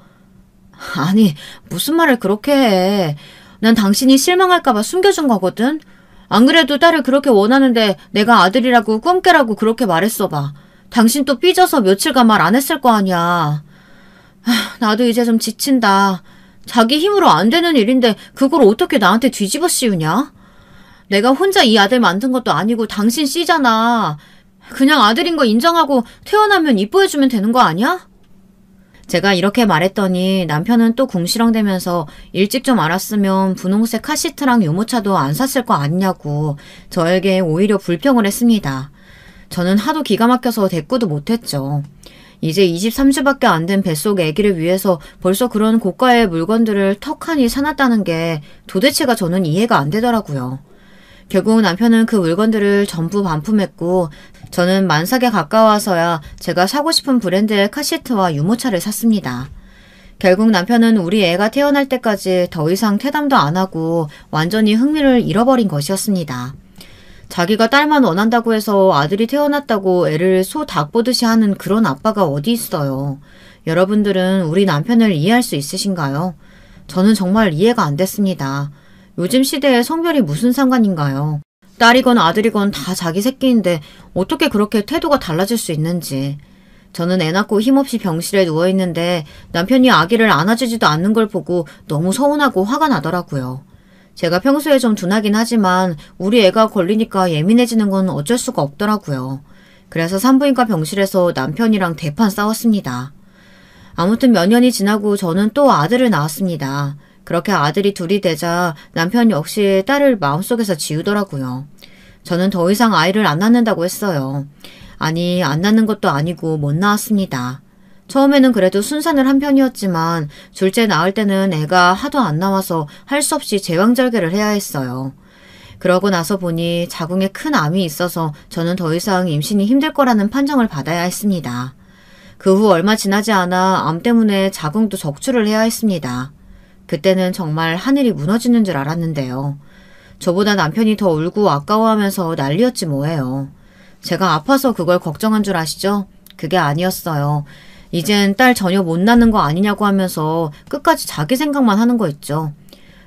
아니, 무슨 말을 그렇게 해. 난 당신이 실망할까봐 숨겨준 거거든. 안 그래도 딸을 그렇게 원하는데 내가 아들이라고 꿈깨라고 그렇게 말했어 봐. 당신 또 삐져서 며칠간 말 안 했을 거 아니야. 나도 이제 좀 지친다. 자기 힘으로 안 되는 일인데 그걸 어떻게 나한테 뒤집어 씌우냐? 내가 혼자 이 아들 만든 것도 아니고 당신 씨잖아. 그냥 아들인 거 인정하고 태어나면 이뻐해주면 되는 거 아니야? 제가 이렇게 말했더니 남편은 또 궁시렁대면서 일찍 좀 알았으면 분홍색 카시트랑 유모차도 안 샀을 거 아니냐고 저에게 오히려 불평을 했습니다. 저는 하도 기가 막혀서 대꾸도 못했죠. 이제 23주밖에 안 된 뱃속 아기를 위해서 벌써 그런 고가의 물건들을 턱하니 사놨다는 게 도대체가 저는 이해가 안 되더라고요. 결국 남편은 그 물건들을 전부 반품했고 저는 만삭에 가까워서야 제가 사고 싶은 브랜드의 카시트와 유모차를 샀습니다. 결국 남편은 우리 애가 태어날 때까지 더 이상 퇴담도 안 하고 완전히 흥미를 잃어버린 것이었습니다. 자기가 딸만 원한다고 해서 아들이 태어났다고 애를 소 닭 보듯이 하는 그런 아빠가 어디 있어요. 여러분들은 우리 남편을 이해할 수 있으신가요? 저는 정말 이해가 안 됐습니다. 요즘 시대에 성별이 무슨 상관인가요? 딸이건 아들이건 다 자기 새끼인데 어떻게 그렇게 태도가 달라질 수 있는지. 저는 애 낳고 힘없이 병실에 누워있는데 남편이 아기를 안아주지도 않는 걸 보고 너무 서운하고 화가 나더라고요. 제가 평소에 좀 둔하긴 하지만 우리 애가 걸리니까 예민해지는 건 어쩔 수가 없더라고요. 그래서 산부인과 병실에서 남편이랑 대판 싸웠습니다. 아무튼 몇 년이 지나고 저는 또 아들을 낳았습니다. 그렇게 아들이 둘이 되자 남편 역시 딸을 마음속에서 지우더라고요. 저는 더 이상 아이를 안 낳는다고 했어요. 아니, 안 낳는 것도 아니고 못 낳았습니다. 처음에는 그래도 순산을 한 편이었지만 둘째 낳을 때는 애가 하도 안 나와서 할 수 없이 제왕절개를 해야 했어요. 그러고 나서 보니 자궁에 큰 암이 있어서 저는 더 이상 임신이 힘들 거라는 판정을 받아야 했습니다. 그 후 얼마 지나지 않아 암 때문에 자궁도 적출을 해야 했습니다. 그때는 정말 하늘이 무너지는 줄 알았는데요. 저보다 남편이 더 울고 아까워하면서 난리였지 뭐예요. 제가 아파서 그걸 걱정한 줄 아시죠? 그게 아니었어요. 이젠 딸 전혀 못 낳는 거 아니냐고 하면서 끝까지 자기 생각만 하는 거 있죠.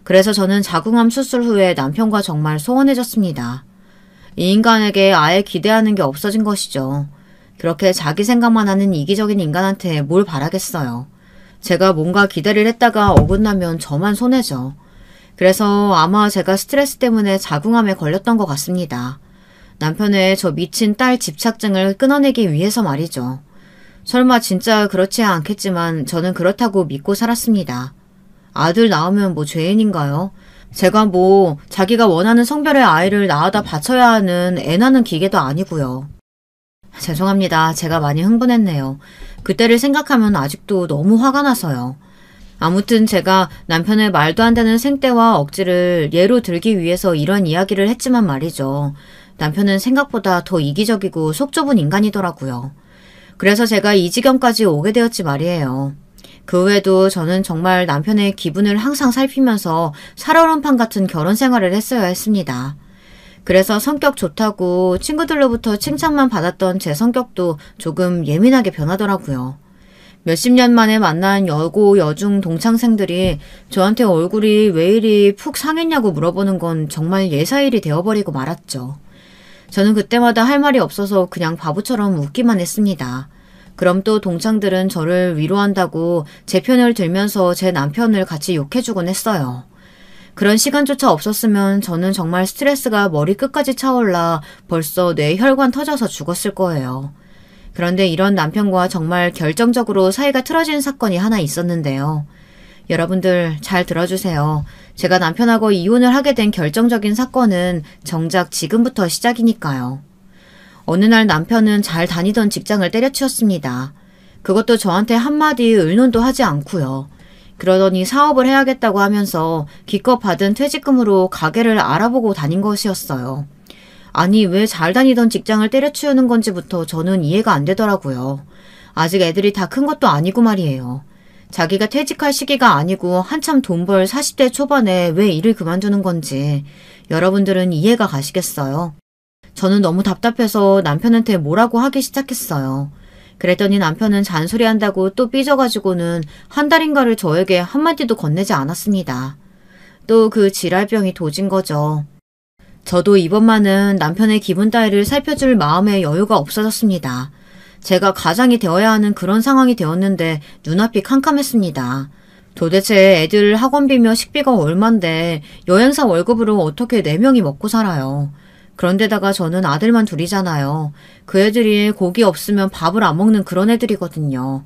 그래서 저는 자궁암 수술 후에 남편과 정말 소원해졌습니다. 이 인간에게 아예 기대하는 게 없어진 것이죠. 그렇게 자기 생각만 하는 이기적인 인간한테 뭘 바라겠어요. 제가 뭔가 기대를 했다가 어긋나면 저만 손해죠. 그래서 아마 제가 스트레스 때문에 자궁암에 걸렸던 것 같습니다. 남편의 저 미친 딸 집착증을 끊어내기 위해서 말이죠. 설마 진짜 그렇지 않겠지만 저는 그렇다고 믿고 살았습니다. 아들 낳으면 뭐 죄인인가요? 제가 뭐 자기가 원하는 성별의 아이를 낳아다 바쳐야 하는 애 낳는 기계도 아니고요. 죄송합니다. 제가 많이 흥분했네요. 그때를 생각하면 아직도 너무 화가 나서요. 아무튼 제가 남편의 말도 안 되는 생떼와 억지를 예로 들기 위해서 이런 이야기를 했지만 말이죠. 남편은 생각보다 더 이기적이고 속 좁은 인간이더라고요. 그래서 제가 이 지경까지 오게 되었지 말이에요. 그 후에도 저는 정말 남편의 기분을 항상 살피면서 살얼음판 같은 결혼 생활을 했어야 했습니다. 그래서 성격 좋다고 친구들로부터 칭찬만 받았던 제 성격도 조금 예민하게 변하더라고요. 몇십 년 만에 만난 여고, 여중 동창생들이 저한테 얼굴이 왜 이리 푹 상했냐고 물어보는 건 정말 예사일이 되어버리고 말았죠. 저는 그때마다 할 말이 없어서 그냥 바보처럼 웃기만 했습니다. 그럼 또 동창들은 저를 위로한다고 제 편을 들면서 제 남편을 같이 욕해주곤 했어요. 그런 시간조차 없었으면 저는 정말 스트레스가 머리 끝까지 차올라 벌써 뇌 혈관 터져서 죽었을 거예요. 그런데 이런 남편과 정말 결정적으로 사이가 틀어진 사건이 하나 있었는데요. 여러분들 잘 들어주세요. 제가 남편하고 이혼을 하게 된 결정적인 사건은 정작 지금부터 시작이니까요. 어느 날 남편은 잘 다니던 직장을 때려치웠습니다. 그것도 저한테 한마디 의논도 하지 않고요. 그러더니 사업을 해야겠다고 하면서 기껏 받은 퇴직금으로 가게를 알아보고 다닌 것이었어요. 아니 왜 잘 다니던 직장을 때려치우는 건지부터 저는 이해가 안 되더라고요. 아직 애들이 다 큰 것도 아니고 말이에요. 자기가 퇴직할 시기가 아니고 한참 돈 벌 40대 초반에 왜 일을 그만두는 건지 여러분들은 이해가 가시겠어요? 저는 너무 답답해서 남편한테 뭐라고 하기 시작했어요. 그랬더니 남편은 잔소리한다고 또 삐져가지고는 한 달인가를 저에게 한마디도 건네지 않았습니다. 또 그 지랄병이 도진 거죠. 저도 이번만은 남편의 기분 따위를 살펴줄 마음의 여유가 없어졌습니다. 제가 가장이 되어야 하는 그런 상황이 되었는데 눈앞이 캄캄했습니다. 도대체 애들 학원비며 식비가 얼만데 여행사 월급으로 어떻게 4명이 먹고 살아요. 그런데다가 저는 아들만 둘이잖아요. 그 애들이 고기 없으면 밥을 안 먹는 그런 애들이거든요.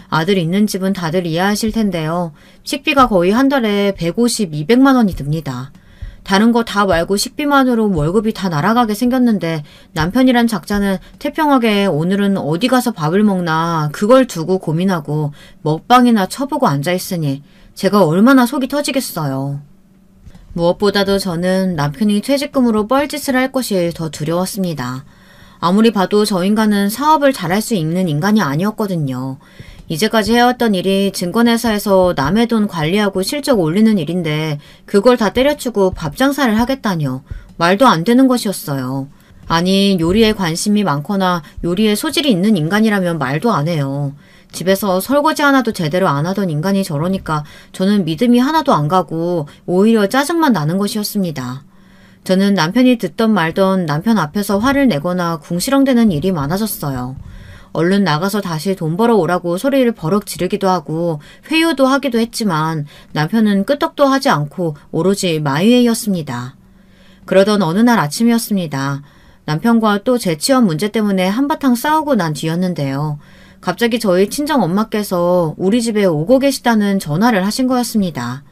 아들 있는 집은 다들 이해하실 텐데요. 식비가 거의 한 달에 150, 200만 원이 듭니다. 다른 거 다 말고 식비만으로 월급이 다 날아가게 생겼는데 남편이란 작자는 태평하게 오늘은 어디 가서 밥을 먹나 그걸 두고 고민하고 먹방이나 쳐보고 앉아있으니 제가 얼마나 속이 터지겠어요. 무엇보다도 저는 남편이 퇴직금으로 뻘짓을 할 것이 더 두려웠습니다. 아무리 봐도 저 인간은 사업을 잘할 수 있는 인간이 아니었거든요. 이제까지 해왔던 일이 증권회사에서 남의 돈 관리하고 실적 올리는 일인데 그걸 다 때려치고 밥 장사를 하겠다뇨. 말도 안 되는 것이었어요. 아니 요리에 관심이 많거나 요리에 소질이 있는 인간이라면 말도 안 해요. 집에서 설거지 하나도 제대로 안 하던 인간이 저러니까 저는 믿음이 하나도 안 가고 오히려 짜증만 나는 것이었습니다. 저는 남편이 듣던 말던 남편 앞에서 화를 내거나 궁시렁대는 일이 많아졌어요. 얼른 나가서 다시 돈 벌어 오라고 소리를 버럭 지르기도 하고 회유도 하기도 했지만 남편은 끄떡도 하지 않고 오로지 마이웨이였습니다. 그러던 어느 날 아침이었습니다. 남편과 또 재취업 문제 때문에 한바탕 싸우고 난 뒤였는데요. 갑자기 저희 친정엄마께서 우리 집에 오고 계시다는 전화를 하신 거였습니다.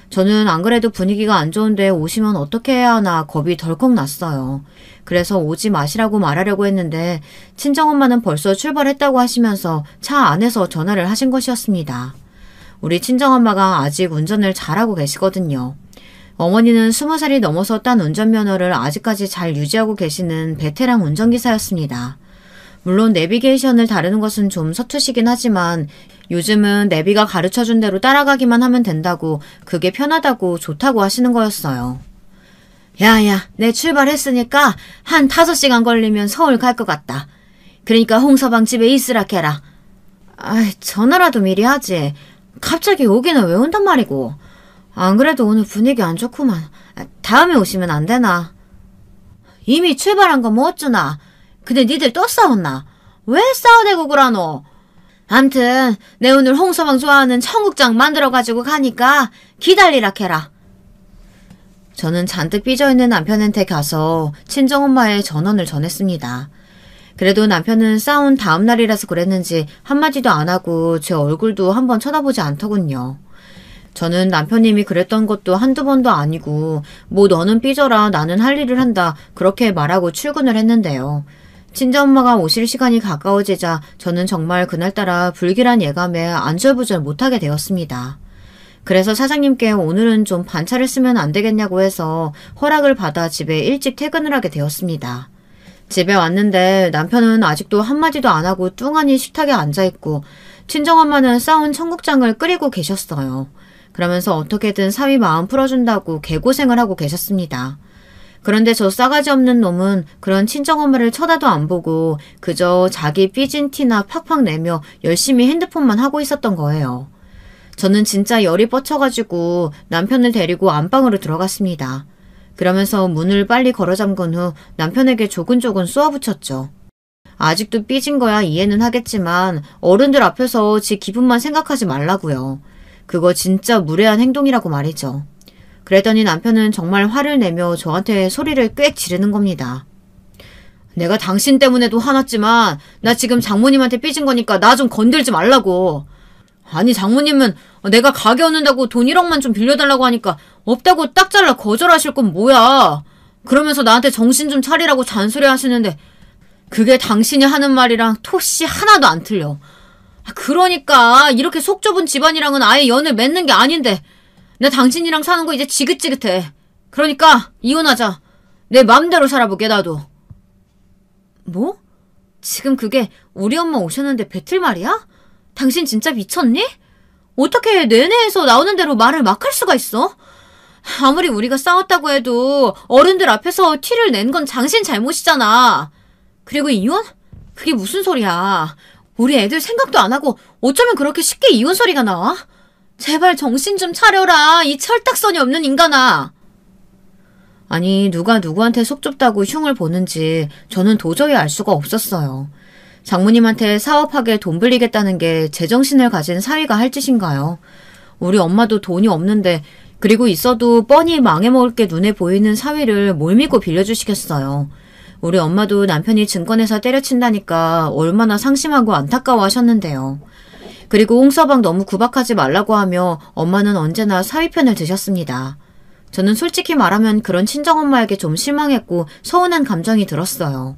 저는 안 그래도 분위기가 안 좋은데 오시면 어떻게 해야 하나 겁이 덜컥 났어요. 그래서 오지 마시라고 말하려고 했는데 친정엄마는 벌써 출발했다고 하시면서 차 안에서 전화를 하신 것이었습니다. 우리 친정엄마가 아직 운전을 잘하고 계시거든요. 어머니는 20살이 넘어서 딴 운전면허를 아직까지 잘 유지하고 계시는 베테랑 운전기사였습니다. 물론 내비게이션을 다루는 것은 좀 서투시긴 하지만 요즘은 내비가 가르쳐준 대로 따라가기만 하면 된다고 그게 편하다고 좋다고 하시는 거였어요. 야야, 내 출발했으니까 한 5시간 걸리면 서울 갈 것 같다. 그러니까 홍서방 집에 있으라 캐라. 아이, 전화라도 미리 하지. 갑자기 오기는 왜 온단 말이고. 안 그래도 오늘 분위기 안 좋구만. 다음에 오시면 안 되나? 이미 출발한 거 뭐 어쩌나. 근데 니들 또 싸웠나? 왜 싸워대고 그러노? 암튼 내 오늘 홍서방 좋아하는 청국장 만들어가지고 가니까 기다리라 캐라. 저는 잔뜩 삐져있는 남편한테 가서 친정엄마의 전원을 전했습니다. 그래도 남편은 싸운 다음 날이라서 그랬는지 한마디도 안 하고 제 얼굴도 한번 쳐다보지 않더군요. 저는 남편님이 그랬던 것도 한두 번도 아니고 뭐 너는 삐져라 나는 할 일을 한다 그렇게 말하고 출근을 했는데요. 친정엄마가 오실 시간이 가까워지자 저는 정말 그날따라 불길한 예감에 안절부절 못하게 되었습니다. 그래서 사장님께 오늘은 좀 반차를 쓰면 안 되겠냐고 해서 허락을 받아 집에 일찍 퇴근을 하게 되었습니다. 집에 왔는데 남편은 아직도 한마디도 안 하고 뚱하니 식탁에 앉아있고 친정엄마는 싸운 청국장을 끓이고 계셨어요. 그러면서 어떻게든 사위 마음 풀어준다고 개고생을 하고 계셨습니다. 그런데 저 싸가지 없는 놈은 그런 친정엄마를 쳐다도 안 보고 그저 자기 삐진 티나 팍팍 내며 열심히 핸드폰만 하고 있었던 거예요. 저는 진짜 열이 뻗쳐가지고 남편을 데리고 안방으로 들어갔습니다. 그러면서 문을 빨리 걸어 잠근 후 남편에게 조근조근 쏘아붙였죠. 아직도 삐진 거야 이해는 하겠지만 어른들 앞에서 지 기분만 생각하지 말라고요. 그거 진짜 무례한 행동이라고 말이죠. 그랬더니 남편은 정말 화를 내며 저한테 소리를 꽥 지르는 겁니다. 내가 당신 때문에도 화났지만 나 지금 장모님한테 삐진 거니까 나 좀 건들지 말라고. 아니 장모님은 내가 가게 얻는다고 돈 1억만 좀 빌려달라고 하니까 없다고 딱 잘라 거절하실 건 뭐야. 그러면서 나한테 정신 좀 차리라고 잔소리 하시는데 그게 당신이 하는 말이랑 토씨 하나도 안 틀려. 그러니까 이렇게 속 좁은 집안이랑은 아예 연을 맺는 게 아닌데 나 당신이랑 사는 거 이제 지긋지긋해. 그러니까 이혼하자. 내 맘대로 살아보게 나도. 뭐? 지금 그게 우리 엄마 오셨는데 뱉을 말이야? 당신 진짜 미쳤니? 어떻게 내내에서 나오는 대로 말을 막 할 수가 있어? 아무리 우리가 싸웠다고 해도 어른들 앞에서 티를 낸 건 당신 잘못이잖아. 그리고 이혼? 그게 무슨 소리야. 우리 애들 생각도 안 하고 어쩌면 그렇게 쉽게 이혼 소리가 나와? 제발 정신 좀 차려라. 이 철딱선이 없는 인간아. 아니 누가 누구한테 속 좁다고 흉을 보는지 저는 도저히 알 수가 없었어요. 장모님한테 사업하게 돈 빌리겠다는 게 제정신을 가진 사위가 할 짓인가요? 우리 엄마도 돈이 없는데 그리고 있어도 뻔히 망해먹을 게 눈에 보이는 사위를 뭘 믿고 빌려주시겠어요. 우리 엄마도 남편이 증권회사 때려친다니까 얼마나 상심하고 안타까워 하셨는데요. 그리고 홍서방 너무 구박하지 말라고 하며 엄마는 언제나 사위 편을 드셨습니다. 저는 솔직히 말하면 그런 친정엄마에게 좀 실망했고 서운한 감정이 들었어요.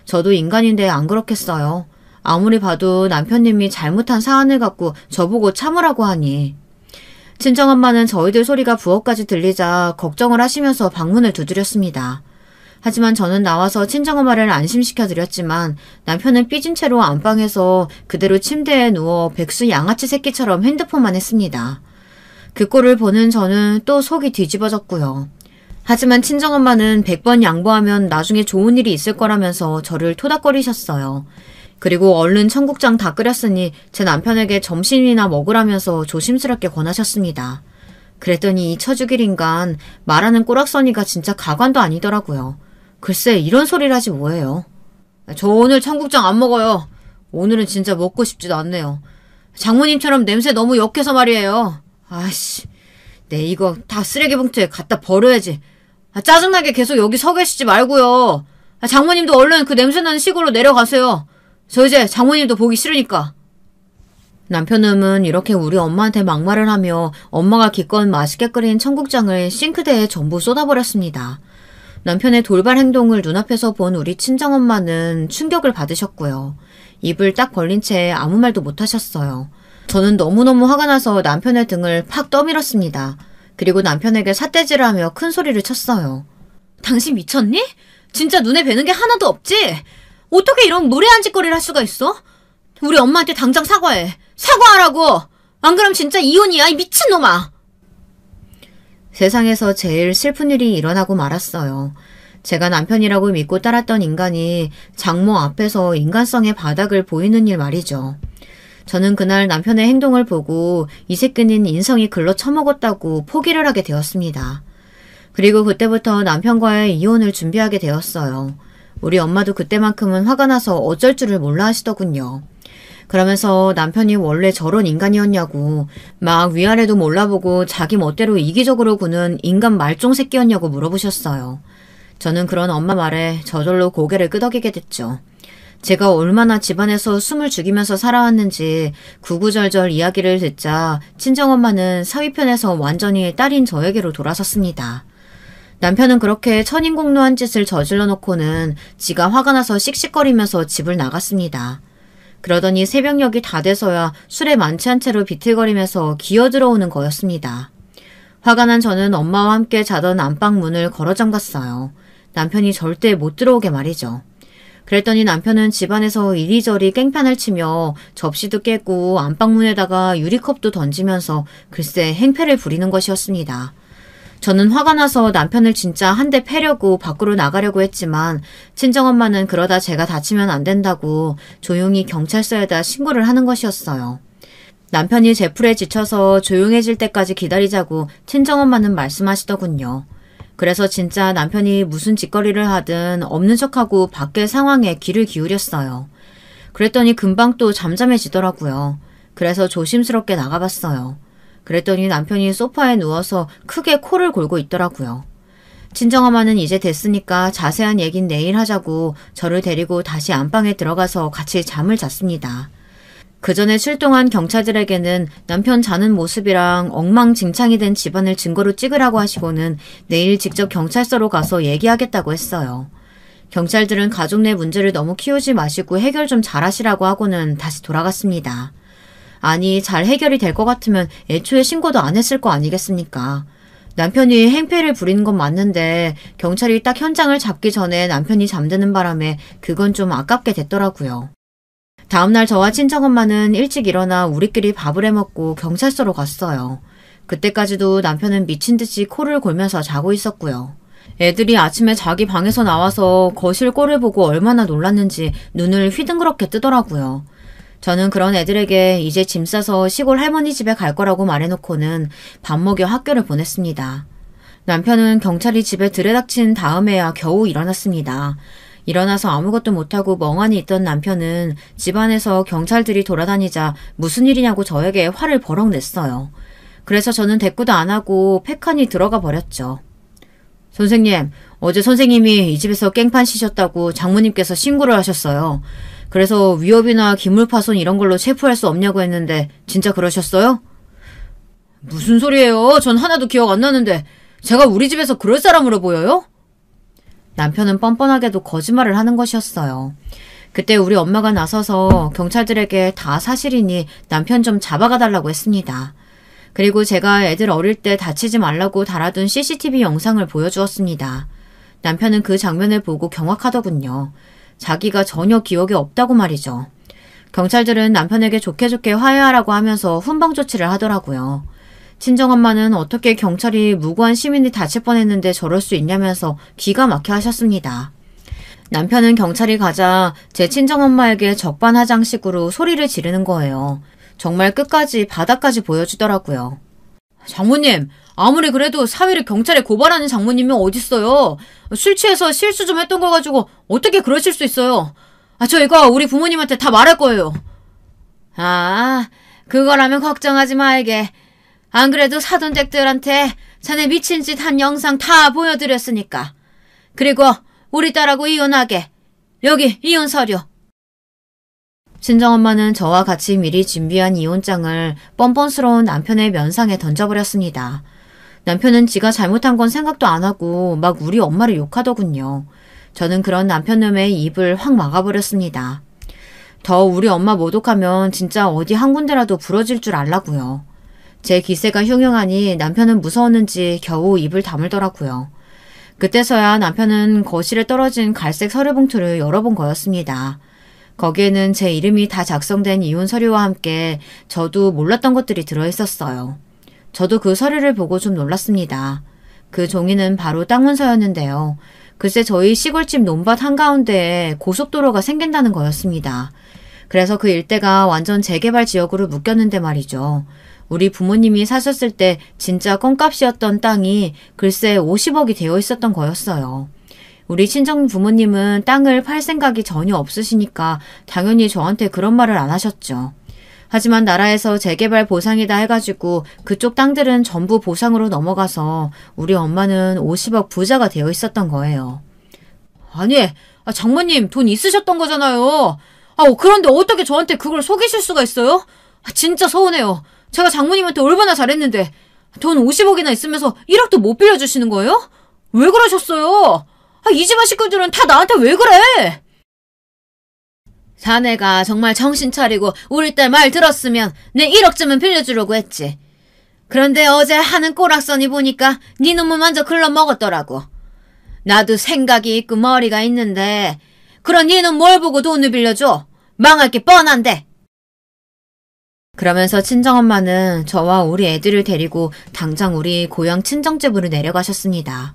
저도 인간인데 안 그렇겠어요. 아무리 봐도 남편님이 잘못한 사안을 갖고 저보고 참으라고 하니. 친정엄마는 저희들 소리가 부엌까지 들리자 걱정을 하시면서 방문을 두드렸습니다. 하지만 저는 나와서 친정엄마를 안심시켜드렸지만 남편은 삐진 채로 안방에서 그대로 침대에 누워 백수 양아치 새끼처럼 핸드폰만 했습니다. 그 꼴을 보는 저는 또 속이 뒤집어졌고요. 하지만 친정엄마는 100번 양보하면 나중에 좋은 일이 있을 거라면서 저를 토닥거리셨어요. 그리고 얼른 청국장 다 끓였으니 제 남편에게 점심이나 먹으라면서 조심스럽게 권하셨습니다. 그랬더니 이 처죽일 인간 말하는 꼬락서니가 진짜 가관도 아니더라고요. 글쎄 이런 소리를 하지 뭐예요. 저 오늘 청국장 안 먹어요. 오늘은 진짜 먹고 싶지도 않네요. 장모님처럼 냄새 너무 역해서 말이에요. 아이씨, 내 이거 다 쓰레기 봉투에 갖다 버려야지. 짜증나게 계속 여기 서 계시지 말고요. 장모님도 얼른 그 냄새나는 시골로 내려가세요. 저 이제 장모님도 보기 싫으니까. 남편은 이렇게 우리 엄마한테 막말을 하며 엄마가 기껏 맛있게 끓인 청국장을 싱크대에 전부 쏟아버렸습니다. 남편의 돌발 행동을 눈앞에서 본 우리 친정엄마는 충격을 받으셨고요. 입을 딱 벌린 채 아무 말도 못하셨어요. 저는 너무너무 화가 나서 남편의 등을 팍 떠밀었습니다. 그리고 남편에게 삿대질을 하며 큰 소리를 쳤어요. 당신 미쳤니? 진짜 눈에 뵈는 게 하나도 없지? 어떻게 이런 무례한 짓거리를 할 수가 있어? 우리 엄마한테 당장 사과해. 사과하라고! 안 그럼 진짜 이혼이야, 이 미친놈아! 세상에서 제일 슬픈 일이 일어나고 말았어요. 제가 남편이라고 믿고 따랐던 인간이 장모 앞에서 인간성의 바닥을 보이는 일 말이죠. 저는 그날 남편의 행동을 보고 이 새끼는 인성이 글러 처먹었다고 포기를 하게 되었습니다. 그리고 그때부터 남편과의 이혼을 준비하게 되었어요. 우리 엄마도 그때만큼은 화가 나서 어쩔 줄을 몰라 하시더군요. 그러면서 남편이 원래 저런 인간이었냐고, 막 위아래도 몰라보고 자기 멋대로 이기적으로 구는 인간 말종 새끼였냐고 물어보셨어요. 저는 그런 엄마 말에 저절로 고개를 끄덕이게 됐죠. 제가 얼마나 집안에서 숨을 죽이면서 살아왔는지 구구절절 이야기를 듣자 친정엄마는 사위편에서 완전히 딸인 저에게로 돌아섰습니다. 남편은 그렇게 천인공노한 짓을 저질러 놓고는 지가 화가 나서 씩씩거리면서 집을 나갔습니다. 그러더니 새벽녘이 다 돼서야 술에 만취한 채로 비틀거리면서 기어들어오는 거였습니다. 화가 난 저는 엄마와 함께 자던 안방 문을 걸어 잠갔어요. 남편이 절대 못 들어오게 말이죠. 그랬더니 남편은 집안에서 이리저리 깽판을 치며 접시도 깨고 안방문에다가 유리컵도 던지면서 글쎄 행패를 부리는 것이었습니다. 저는 화가 나서 남편을 진짜 한 대 패려고 밖으로 나가려고 했지만 친정엄마는 그러다 제가 다치면 안 된다고 조용히 경찰서에다 신고를 하는 것이었어요. 남편이 제풀에 지쳐서 조용해질 때까지 기다리자고 친정엄마는 말씀하시더군요. 그래서 진짜 남편이 무슨 짓거리를 하든 없는 척하고 밖의 상황에 귀를 기울였어요. 그랬더니 금방 또 잠잠해지더라고요. 그래서 조심스럽게 나가봤어요. 그랬더니 남편이 소파에 누워서 크게 코를 골고 있더라고요. 친정엄마는 이제 됐으니까 자세한 얘긴 내일 하자고 저를 데리고 다시 안방에 들어가서 같이 잠을 잤습니다. 그 전에 출동한 경찰들에게는 남편 자는 모습이랑 엉망진창이 된 집안을 증거로 찍으라고 하시고는 내일 직접 경찰서로 가서 얘기하겠다고 했어요. 경찰들은 가족 내 문제를 너무 키우지 마시고 해결 좀 잘하시라고 하고는 다시 돌아갔습니다. 아니, 잘 해결이 될 것 같으면 애초에 신고도 안 했을 거 아니겠습니까? 남편이 행패를 부리는 건 맞는데 경찰이 딱 현장을 잡기 전에 남편이 잠드는 바람에 그건 좀 아깝게 됐더라고요. 다음날 저와 친정엄마는 일찍 일어나 우리끼리 밥을 해먹고 경찰서로 갔어요. 그때까지도 남편은 미친 듯이 코를 골면서 자고 있었고요. 애들이 아침에 자기 방에서 나와서 거실 꼴을 보고 얼마나 놀랐는지 눈을 휘둥그렇게 뜨더라고요. 저는 그런 애들에게 이제 짐 싸서 시골 할머니 집에 갈 거라고 말해놓고는 밥 먹여 학교를 보냈습니다. 남편은 경찰이 집에 들이닥친 다음에야 겨우 일어났습니다. 일어나서 아무것도 못하고 멍하니 있던 남편은 집안에서 경찰들이 돌아다니자 무슨 일이냐고 저에게 화를 버럭 냈어요. 그래서 저는 대꾸도 안 하고 팩하니 들어가 버렸죠. 선생님, 어제 선생님이 이 집에서 깽판 치셨다고 장모님께서 신고를 하셨어요. 그래서 위협이나 기물파손 이런 걸로 체포할 수 없냐고 했는데 진짜 그러셨어요? 무슨 소리예요? 전 하나도 기억 안 나는데 제가 우리 집에서 그럴 사람으로 보여요? 남편은 뻔뻔하게도 거짓말을 하는 것이었어요. 그때 우리 엄마가 나서서 경찰들에게 다 사실이니 남편 좀 잡아가 달라고 했습니다. 그리고 제가 애들 어릴 때 다치지 말라고 달아둔 CCTV 영상을 보여주었습니다. 남편은 그 장면을 보고 경악하더군요. 자기가 전혀 기억이 없다고 말이죠. 경찰들은 남편에게 좋게 화해하라고 하면서 훈방 조치를 하더라고요. 친정엄마는 어떻게 경찰이 무고한 시민이 다칠 뻔했는데 저럴 수 있냐면서 기가 막혀 하셨습니다. 남편은 경찰이 가자 제 친정엄마에게 적반하장식으로 소리를 지르는 거예요. 정말 끝까지 바닥까지 보여주더라고요. 장모님, 아무리 그래도 사위를 경찰에 고발하는 장모님이 어딨어요. 술 취해서 실수 좀 했던 거 가지고 어떻게 그러실 수 있어요. 저 이거 우리 부모님한테 다 말할 거예요. 아, 그거라면 걱정하지 말게. 안 그래도 사돈댁들한테 자네 미친 짓 한 영상 다 보여드렸으니까. 그리고 우리 딸하고 이혼하게. 여기 이혼 서류. 친정엄마는 저와 같이 미리 준비한 이혼장을 뻔뻔스러운 남편의 면상에 던져버렸습니다. 남편은 지가 잘못한 건 생각도 안 하고 막 우리 엄마를 욕하더군요. 저는 그런 남편놈의 입을 확 막아버렸습니다. 더 우리 엄마 모독하면 진짜 어디 한 군데라도 부러질 줄 알라고요. 제 기세가 흉흉하니 남편은 무서웠는지 겨우 입을 다물더라고요. 그때서야 남편은 거실에 떨어진 갈색 서류 봉투를 열어본 거였습니다. 거기에는 제 이름이 다 작성된 이혼 서류와 함께 저도 몰랐던 것들이 들어있었어요. 저도 그 서류를 보고 좀 놀랐습니다. 그 종이는 바로 땅 문서였는데요. 글쎄 저희 시골집 논밭 한가운데에 고속도로가 생긴다는 거였습니다. 그래서 그 일대가 완전 재개발 지역으로 묶였는데 말이죠. 우리 부모님이 사셨을 때 진짜 껌값이었던 땅이 글쎄 50억이 되어 있었던 거였어요. 우리 친정 부모님은 땅을 팔 생각이 전혀 없으시니까 당연히 저한테 그런 말을 안 하셨죠. 하지만 나라에서 재개발 보상이다 해가지고 그쪽 땅들은 전부 보상으로 넘어가서 우리 엄마는 50억 부자가 되어 있었던 거예요. 아니, 장모님 돈 있으셨던 거잖아요. 그런데 어떻게 저한테 그걸 속이실 수가 있어요? 진짜 서운해요. 제가 장모님한테 얼마나 잘했는데 돈 50억이나 있으면서 1억도 못 빌려주시는 거예요? 왜 그러셨어요? 이 집안 식구들은 다 나한테 왜 그래? 자네가 정말 정신 차리고 우리 딸 말 들었으면 내 1억쯤은 빌려주려고 했지. 그런데 어제 하는 꼬락서니 보니까 네 놈은 먼저 글러먹었더라고. 나도 생각이 있고 머리가 있는데 그런 니는 뭘 보고 돈을 빌려줘? 망할 게 뻔한데. 그러면서 친정엄마는 저와 우리 애들을 데리고 당장 우리 고향 친정집으로 내려가셨습니다.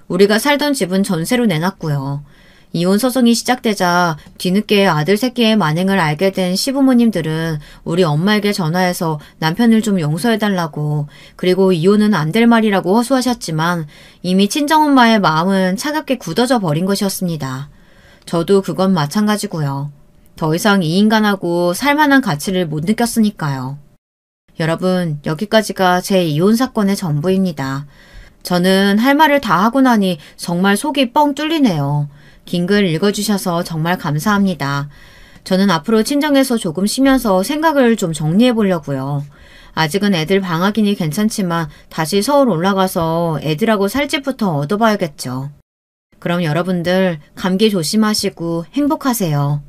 우리가 살던 집은 전세로 내놨고요. 이혼 소송이 시작되자 뒤늦게 아들 새끼의 만행을 알게 된 시부모님들은 우리 엄마에게 전화해서 남편을 좀 용서해달라고, 그리고 이혼은 안 될 말이라고 허수하셨지만 이미 친정엄마의 마음은 차갑게 굳어져 버린 것이었습니다. 저도 그건 마찬가지고요. 더 이상 이 인간하고 살만한 가치를 못 느꼈으니까요. 여러분, 여기까지가 제 이혼 사건의 전부입니다. 저는 할 말을 다 하고 나니 정말 속이 뻥 뚫리네요. 긴 글 읽어주셔서 정말 감사합니다. 저는 앞으로 친정에서 조금 쉬면서 생각을 좀 정리해 보려고요. 아직은 애들 방학이니 괜찮지만 다시 서울 올라가서 애들하고 살 집부터 얻어봐야겠죠. 그럼 여러분들 감기 조심하시고 행복하세요.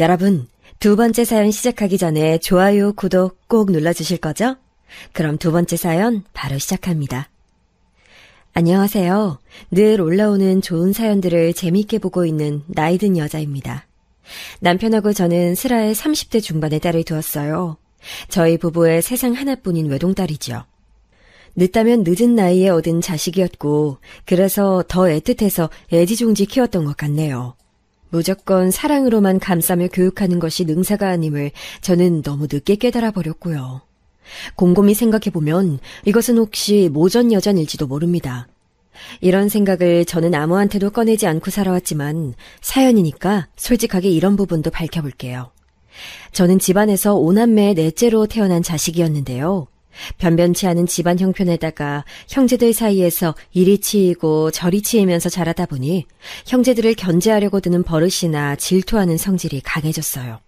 여러분, 두 번째 사연 시작하기 전에 좋아요, 구독 꼭 눌러주실 거죠? 그럼 두 번째 사연 바로 시작합니다. 안녕하세요. 늘 올라오는 좋은 사연들을 재미있게 보고 있는 나이 든 여자입니다. 남편하고 저는 슬하에 30대 중반의 딸을 두었어요. 저희 부부의 세상 하나뿐인 외동딸이죠. 늦다면 늦은 나이에 얻은 자식이었고 그래서 더 애틋해서 애지중지 키웠던 것 같네요. 무조건 사랑으로만 감싸며 교육하는 것이 능사가 아님을 저는 너무 늦게 깨달아 버렸고요. 곰곰이 생각해보면 이것은 혹시 모전여전일지도 모릅니다. 이런 생각을 저는 아무한테도 꺼내지 않고 살아왔지만 사연이니까 솔직하게 이런 부분도 밝혀볼게요. 저는 집안에서 5남매의 넷째로 태어난 자식이었는데요. 변변치 않은 집안 형편에다가 형제들 사이에서 이리 치이고 저리 치이면서 자라다 보니 형제들을 견제하려고 드는 버릇이나 질투하는 성질이 강해졌어요.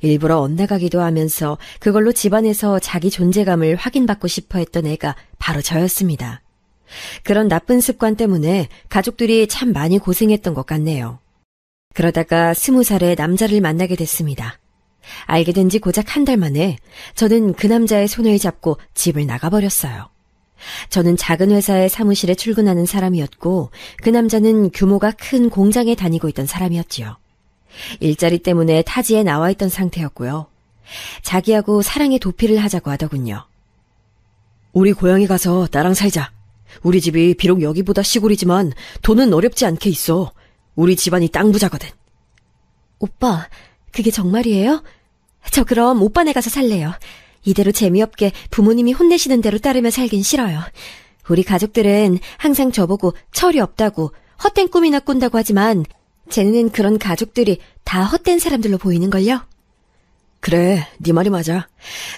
일부러 엇나가기도 하면서 그걸로 집안에서 자기 존재감을 확인받고 싶어 했던 애가 바로 저였습니다. 그런 나쁜 습관 때문에 가족들이 참 많이 고생했던 것 같네요. 그러다가 20살에 남자를 만나게 됐습니다. 알게 된 지 고작 한 달 만에 저는 그 남자의 손을 잡고 집을 나가버렸어요. 저는 작은 회사의 사무실에 출근하는 사람이었고 그 남자는 규모가 큰 공장에 다니고 있던 사람이었지요. 일자리 때문에 타지에 나와 있던 상태였고요. 자기하고 사랑의 도피를 하자고 하더군요. 우리 고향에 가서 나랑 살자. 우리 집이 비록 여기보다 시골이지만 돈은 어렵지 않게 있어. 우리 집안이 땅 부자거든. 오빠, 그게 정말이에요? 저 그럼 오빠네 가서 살래요. 이대로 재미없게 부모님이 혼내시는 대로 따르며 살긴 싫어요. 우리 가족들은 항상 저보고 철이 없다고 헛된 꿈이나 꾼다고 하지만 제 눈엔 그런 가족들이 다 헛된 사람들로 보이는걸요? 그래, 네 말이 맞아.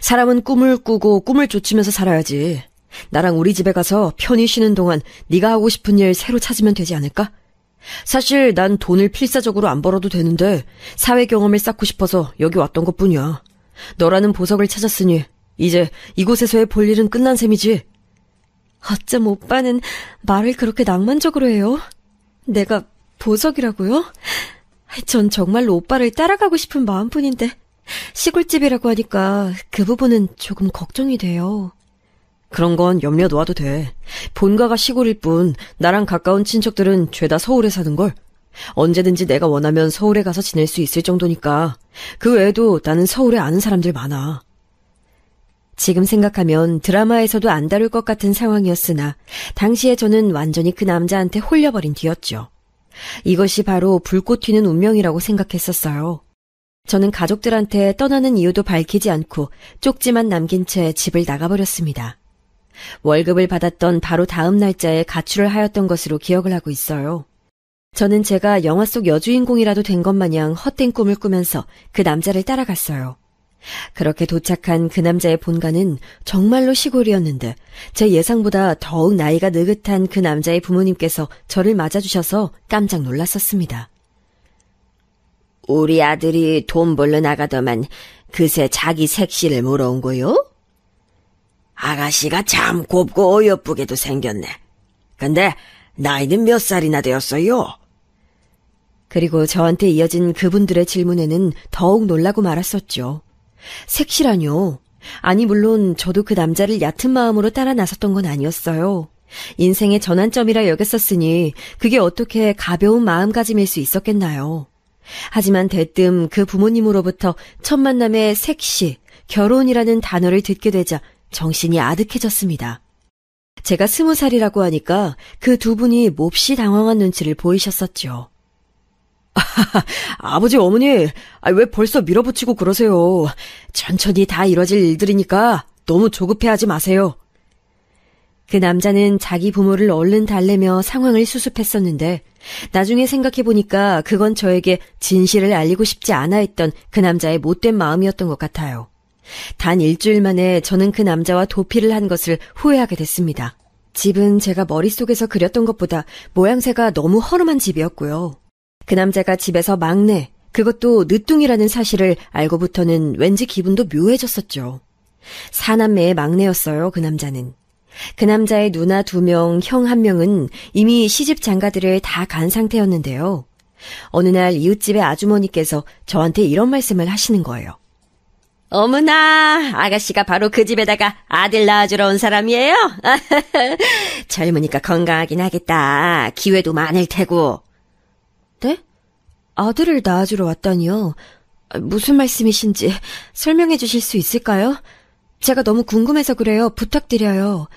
사람은 꿈을 꾸고 꿈을 쫓으면서 살아야지. 나랑 우리 집에 가서 편히 쉬는 동안 네가 하고 싶은 일 새로 찾으면 되지 않을까? 사실 난 돈을 필사적으로 안 벌어도 되는데 사회 경험을 쌓고 싶어서 여기 왔던 것뿐이야. 너라는 보석을 찾았으니 이제 이곳에서의 볼 일은 끝난 셈이지. 어쩜 오빠는 말을 그렇게 낭만적으로 해요? 내가 보석이라고요? 전 정말로 오빠를 따라가고 싶은 마음뿐인데 시골집이라고 하니까 그 부분은 조금 걱정이 돼요. 그런 건 염려 놓아도 돼. 본가가 시골일 뿐 나랑 가까운 친척들은 죄다 서울에 사는걸. 언제든지 내가 원하면 서울에 가서 지낼 수 있을 정도니까. 그 외에도 나는 서울에 아는 사람들 많아. 지금 생각하면 드라마에서도 안 다룰 것 같은 상황이었으나 당시에 저는 완전히 그 남자한테 홀려버린 뒤였죠. 이것이 바로 불꽃 튀는 운명이라고 생각했었어요. 저는 가족들한테 떠나는 이유도 밝히지 않고 쪽지만 남긴 채 집을 나가버렸습니다. 월급을 받았던 바로 다음 날짜에 가출을 하였던 것으로 기억을 하고 있어요. 저는 제가 영화 속 여주인공이라도 된 것 마냥 헛된 꿈을 꾸면서 그 남자를 따라갔어요. 그렇게 도착한 그 남자의 본가는 정말로 시골이었는데 제 예상보다 더욱 나이가 느긋한 그 남자의 부모님께서 저를 맞아주셔서 깜짝 놀랐었습니다. 우리 아들이 돈 벌러 나가더만 그새 자기 색시를 물어온 거요? 아가씨가 참 곱고 어여쁘게도 생겼네. 근데 나이는 몇 살이나 되었어요? 그리고 저한테 이어진 그분들의 질문에는 더욱 놀라고 말았었죠. 색시라뇨? 아니 물론 저도 그 남자를 얕은 마음으로 따라 나섰던 건 아니었어요. 인생의 전환점이라 여겼었으니 그게 어떻게 가벼운 마음가짐일 수 있었겠나요? 하지만 대뜸 그 부모님으로부터 첫 만남의 색시, 결혼이라는 단어를 듣게 되자 정신이 아득해졌습니다. 제가 20살이라고 하니까 그 두 분이 몹시 당황한 눈치를 보이셨었죠. 아버지, 어머니, 왜 벌써 밀어붙이고 그러세요? 천천히 다 이뤄질 일들이니까 너무 조급해하지 마세요. 그 남자는 자기 부모를 얼른 달래며 상황을 수습했었는데 나중에 생각해보니까 그건 저에게 진실을 알리고 싶지 않아 했던 그 남자의 못된 마음이었던 것 같아요. 단 일주일 만에 저는 그 남자와 도피를 한 것을 후회하게 됐습니다. 집은 제가 머릿속에서 그렸던 것보다 모양새가 너무 허름한 집이었고요. 그 남자가 집에서 막내, 그것도 늦둥이라는 사실을 알고부터는 왠지 기분도 묘해졌었죠. 사남매의 막내였어요, 그 남자는. 그 남자의 누나 2명, 형 1명은 이미 시집 장가들을 다 간 상태였는데요. 어느 날 이웃집의 아주머니께서 저한테 이런 말씀을 하시는 거예요. 어머나, 아가씨가 바로 그 집에다가 아들 낳아주러 온 사람이에요? 젊으니까 건강하긴 하겠다. 기회도 많을 테고. 네? 아들을 낳아주러 왔다니요? 무슨 말씀이신지 설명해 주실 수 있을까요? 제가 너무 궁금해서 그래요. 부탁드려요.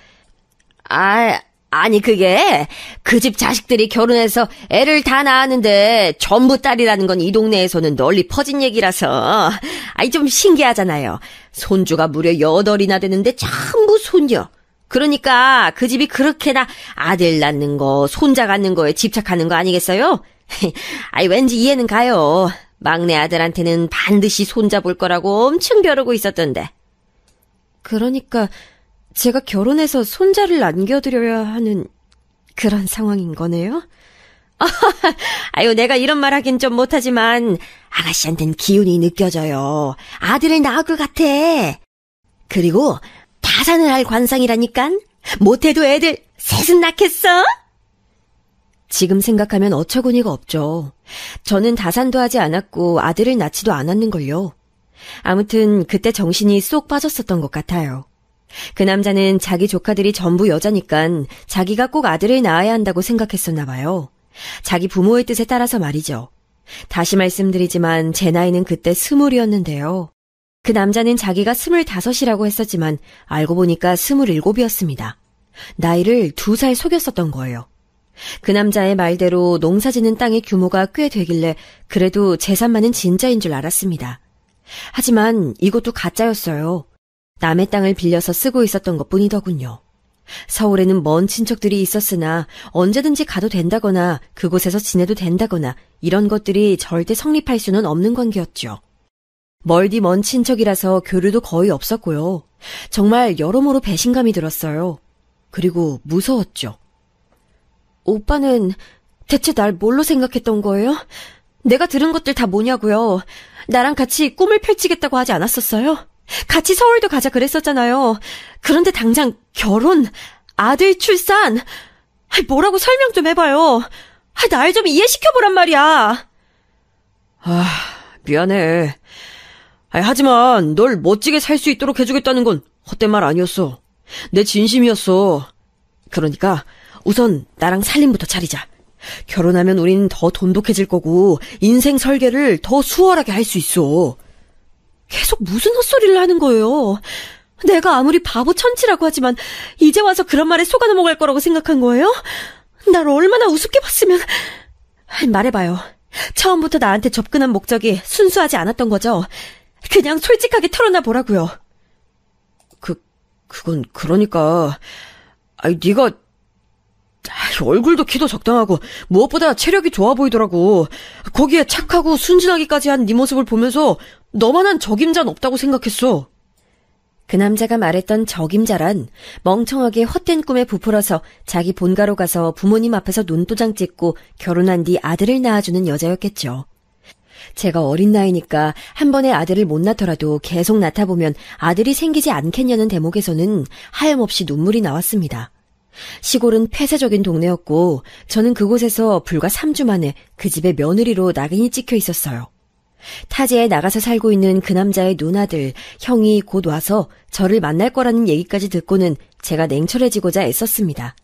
아니 그게 그 집 자식들이 결혼해서 애를 다 낳았는데 전부 딸이라는 건 이 동네에서는 널리 퍼진 얘기라서 좀 신기하잖아요. 손주가 무려 8이나 되는데 전부 손녀. 그러니까 그 집이 그렇게나 아들 낳는 거, 손자 갖는 거에 집착하는 거 아니겠어요? 왠지 이해는 가요. 막내 아들한테는 반드시 손자 볼 거라고 엄청 벼르고 있었던데. 그러니까 제가 결혼해서 손자를 안겨드려야 하는 그런 상황인 거네요? 내가 이런 말 하긴 좀 못하지만 아가씨한텐 기운이 느껴져요. 아들을 낳을 것 같아. 그리고 다산을 할 관상이라니깐. 못해도 애들 셋은 낳겠어? 지금 생각하면 어처구니가 없죠. 저는 다산도 하지 않았고 아들을 낳지도 않았는걸요. 아무튼 그때 정신이 쏙 빠졌었던 것 같아요. 그 남자는 자기 조카들이 전부 여자니깐 자기가 꼭 아들을 낳아야 한다고 생각했었나 봐요. 자기 부모의 뜻에 따라서 말이죠. 다시 말씀드리지만 제 나이는 그때 20이었는데요. 그 남자는 자기가 25이라고 했었지만 알고 보니까 27이었습니다. 나이를 2살 속였었던 거예요. 그 남자의 말대로 농사짓는 땅의 규모가 꽤 되길래 그래도 재산만은 진짜인 줄 알았습니다. 하지만 이것도 가짜였어요. 남의 땅을 빌려서 쓰고 있었던 것뿐이더군요. 서울에는 먼 친척들이 있었으나 언제든지 가도 된다거나 그곳에서 지내도 된다거나 이런 것들이 절대 성립할 수는 없는 관계였죠. 멀디 먼 친척이라서 교류도 거의 없었고요. 정말 여러모로 배신감이 들었어요. 그리고 무서웠죠. 오빠는 대체 날 뭘로 생각했던 거예요? 내가 들은 것들 다 뭐냐고요? 나랑 같이 꿈을 펼치겠다고 하지 않았었어요? 같이 서울도 가자 그랬었잖아요. 그런데 당장 결혼, 아들 출산, 뭐라고 설명 좀 해봐요. 날 좀 이해시켜보란 말이야. 미안해. 하지만 널 멋지게 살 수 있도록 해주겠다는 건 헛된 말 아니었어. 내 진심이었어. 그러니까 우선 나랑 살림부터 차리자. 결혼하면 우린 더 돈독해질 거고 인생 설계를 더 수월하게 할 수 있어. 계속 무슨 헛소리를 하는 거예요? 내가 아무리 바보 천치라고 하지만 이제 와서 그런 말에 속아 넘어갈 거라고 생각한 거예요? 날 얼마나 우습게 봤으면... 말해봐요. 처음부터 나한테 접근한 목적이 순수하지 않았던 거죠? 그냥 솔직하게 털어놔 보라고요. 그건 그러니까... 네가 얼굴도 키도 적당하고 무엇보다 체력이 좋아 보이더라고. 거기에 착하고 순진하기까지 한 네 모습을 보면서 너만한 적임자는 없다고 생각했어. 그 남자가 말했던 적임자란 멍청하게 헛된 꿈에 부풀어서 자기 본가로 가서 부모님 앞에서 눈도장 찍고 결혼한 뒤 아들을 낳아주는 여자였겠죠. 제가 어린 나이니까 한 번에 아들을 못 낳더라도 계속 낳다 보면 아들이 생기지 않겠냐는 대목에서는 하염없이 눈물이 나왔습니다. 시골은 폐쇄적인 동네였고 저는 그곳에서 불과 3주 만에 그 집의 며느리로 낙인이 찍혀 있었어요. 타지에 나가서 살고 있는 그 남자의 누나들, 형이 곧 와서 저를 만날 거라는 얘기까지 듣고는 제가 냉철해지고자 애썼습니다.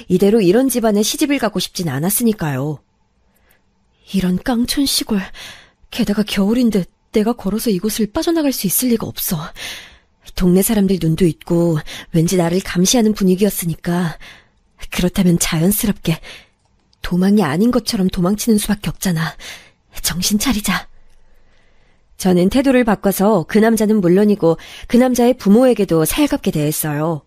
이대로 이런 집안에 시집을 가고 싶진 않았으니까요. 이런 깡촌 시골, 게다가 겨울인데 내가 걸어서 이곳을 빠져나갈 수 있을 리가 없어. 동네 사람들 눈도 있고 왠지 나를 감시하는 분위기였으니까 그렇다면 자연스럽게 도망이 아닌 것처럼 도망치는 수밖에 없잖아. 정신 차리자. 저는 태도를 바꿔서 그 남자는 물론이고 그 남자의 부모에게도 살갑게 대했어요.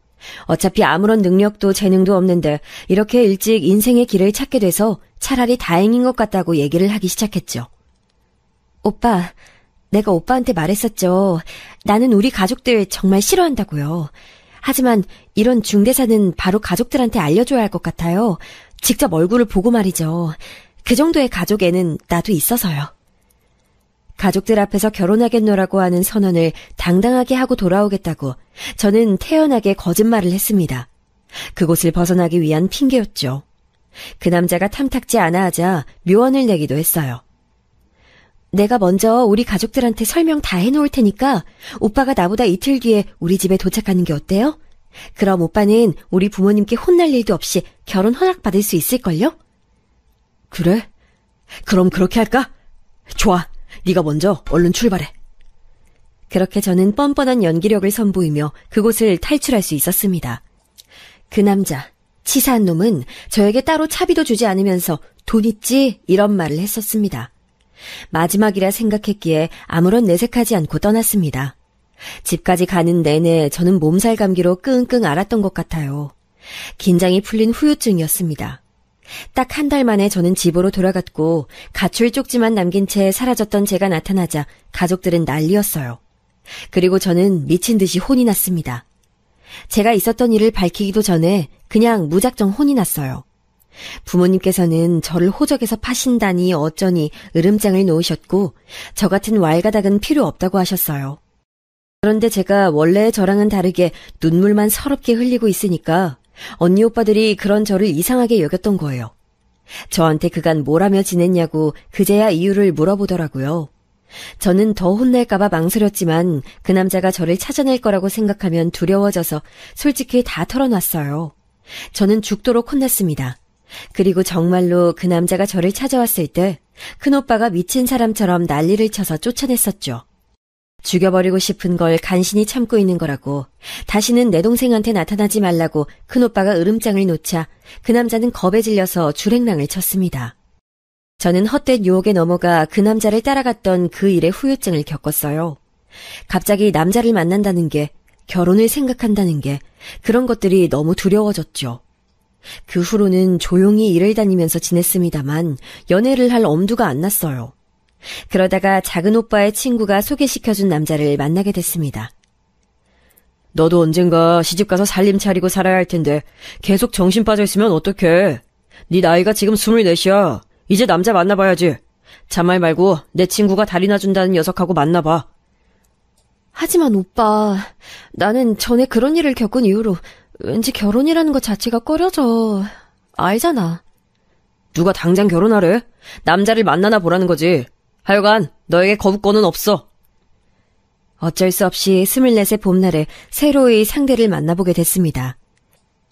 어차피 아무런 능력도 재능도 없는데 이렇게 일찍 인생의 길을 찾게 돼서 차라리 다행인 것 같다고 얘기를 하기 시작했죠. 오빠, 내가 오빠한테 말했었죠. 나는 우리 가족들 정말 싫어한다고요. 하지만 이런 중대사는 바로 가족들한테 알려줘야 할 것 같아요. 직접 얼굴을 보고 말이죠. 그 정도의 가족에는 나도 있어서요. 가족들 앞에서 결혼하겠노라고 하는 선언을 당당하게 하고 돌아오겠다고 저는 태연하게 거짓말을 했습니다. 그곳을 벗어나기 위한 핑계였죠. 그 남자가 탐탁지 않아 하자 묘언을 내기도 했어요. 내가 먼저 우리 가족들한테 설명 다 해놓을 테니까 오빠가 나보다 이틀 뒤에 우리 집에 도착하는 게 어때요? 그럼 오빠는 우리 부모님께 혼날 일도 없이 결혼 허락받을 수 있을걸요? 그래? 그럼 그렇게 할까? 좋아. 네가 먼저 얼른 출발해. 그렇게 저는 뻔뻔한 연기력을 선보이며 그곳을 탈출할 수 있었습니다. 그 남자, 치사한 놈은 저에게 따로 차비도 주지 않으면서 돈 있지? 이런 말을 했었습니다. 마지막이라 생각했기에 아무런 내색하지 않고 떠났습니다. 집까지 가는 내내 저는 몸살 감기로 끙끙 앓았던 것 같아요. 긴장이 풀린 후유증이었습니다. 딱 한 달 만에 저는 집으로 돌아갔고 가출 쪽지만 남긴 채 사라졌던 제가 나타나자 가족들은 난리였어요. 그리고 저는 미친 듯이 혼이 났습니다. 제가 있었던 일을 밝히기도 전에 그냥 무작정 혼이 났어요. 부모님께서는 저를 호적에서 파신다니 어쩌니 으름장을 놓으셨고 저 같은 왈가닥은 필요 없다고 하셨어요. 그런데 제가 원래 저랑은 다르게 눈물만 서럽게 흘리고 있으니까 언니 오빠들이 그런 저를 이상하게 여겼던 거예요. 저한테 그간 뭘 하며 지냈냐고 그제야 이유를 물어보더라고요. 저는 더 혼날까봐 망설였지만 그 남자가 저를 찾아낼 거라고 생각하면 두려워져서 솔직히 다 털어놨어요. 저는 죽도록 혼났습니다. 그리고 정말로 그 남자가 저를 찾아왔을 때 큰오빠가 미친 사람처럼 난리를 쳐서 쫓아냈었죠. 죽여버리고 싶은 걸 간신히 참고 있는 거라고, 다시는 내 동생한테 나타나지 말라고 큰오빠가 으름장을 놓자 그 남자는 겁에 질려서 줄행랑을 쳤습니다. 저는 헛된 유혹에 넘어가 그 남자를 따라갔던 그 일의 후유증을 겪었어요. 갑자기 남자를 만난다는 게 결혼을 생각한다는 게 그런 것들이 너무 두려워졌죠. 그 후로는 조용히 일을 다니면서 지냈습니다만 연애를 할 엄두가 안 났어요. 그러다가 작은 오빠의 친구가 소개시켜준 남자를 만나게 됐습니다. 너도 언젠가 시집가서 살림 차리고 살아야 할 텐데 계속 정신 빠져있으면 어떡해. 네 나이가 지금 24이야. 이제 남자 만나봐야지. 잔말 말고 내 친구가 다리 놔준다는 녀석하고 만나봐. 하지만 오빠, 나는 전에 그런 일을 겪은 이후로 왠지 결혼이라는 것 자체가 꺼려져. 알잖아. 누가 당장 결혼하래? 남자를 만나나 보라는 거지. 하여간 너에게 거부권은 없어. 어쩔 수 없이 24세 봄날에 새로이 상대를 만나보게 됐습니다.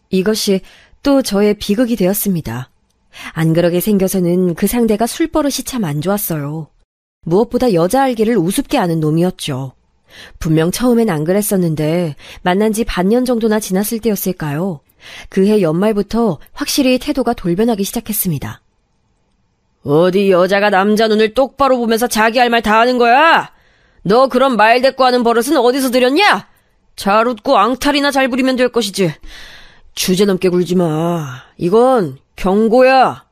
이것이 또 저의 비극이 되었습니다. 안 그러게 생겨서는 그 상대가 술버릇이 참 안 좋았어요. 무엇보다 여자 알기를 우습게 아는 놈이었죠. 분명 처음엔 안 그랬었는데 만난 지 반년 정도나 지났을 때였을까요? 그해 연말부터 확실히 태도가 돌변하기 시작했습니다. 어디 여자가 남자 눈을 똑바로 보면서 자기 할 말 다 하는 거야? 너 그런 말대꾸하는 버릇은 어디서 들였냐? 잘 웃고 앙탈이나 잘 부리면 될 것이지. 주제넘게 굴지 마. 이건 경고야.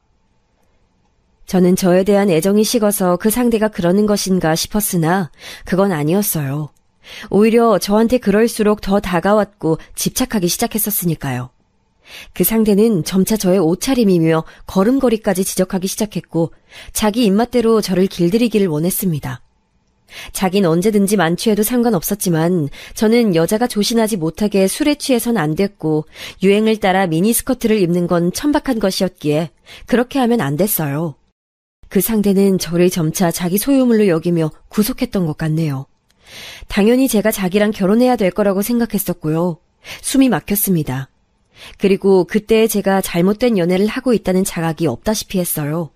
저는 저에 대한 애정이 식어서 그 상대가 그러는 것인가 싶었으나 그건 아니었어요. 오히려 저한테 그럴수록 더 다가왔고 집착하기 시작했었으니까요. 그 상대는 점차 저의 옷차림이며 걸음걸이까지 지적하기 시작했고 자기 입맛대로 저를 길들이기를 원했습니다. 자긴 언제든지 만취해도 상관없었지만 저는 여자가 조신하지 못하게 술에 취해선 안 됐고 유행을 따라 미니스커트를 입는 건 천박한 것이었기에 그렇게 하면 안 됐어요. 그 상대는 저를 점차 자기 소유물로 여기며 구속했던 것 같네요. 당연히 제가 자기랑 결혼해야 될 거라고 생각했었고요. 숨이 막혔습니다. 그리고 그때 제가 잘못된 연애를 하고 있다는 자각이 없다시피 했어요.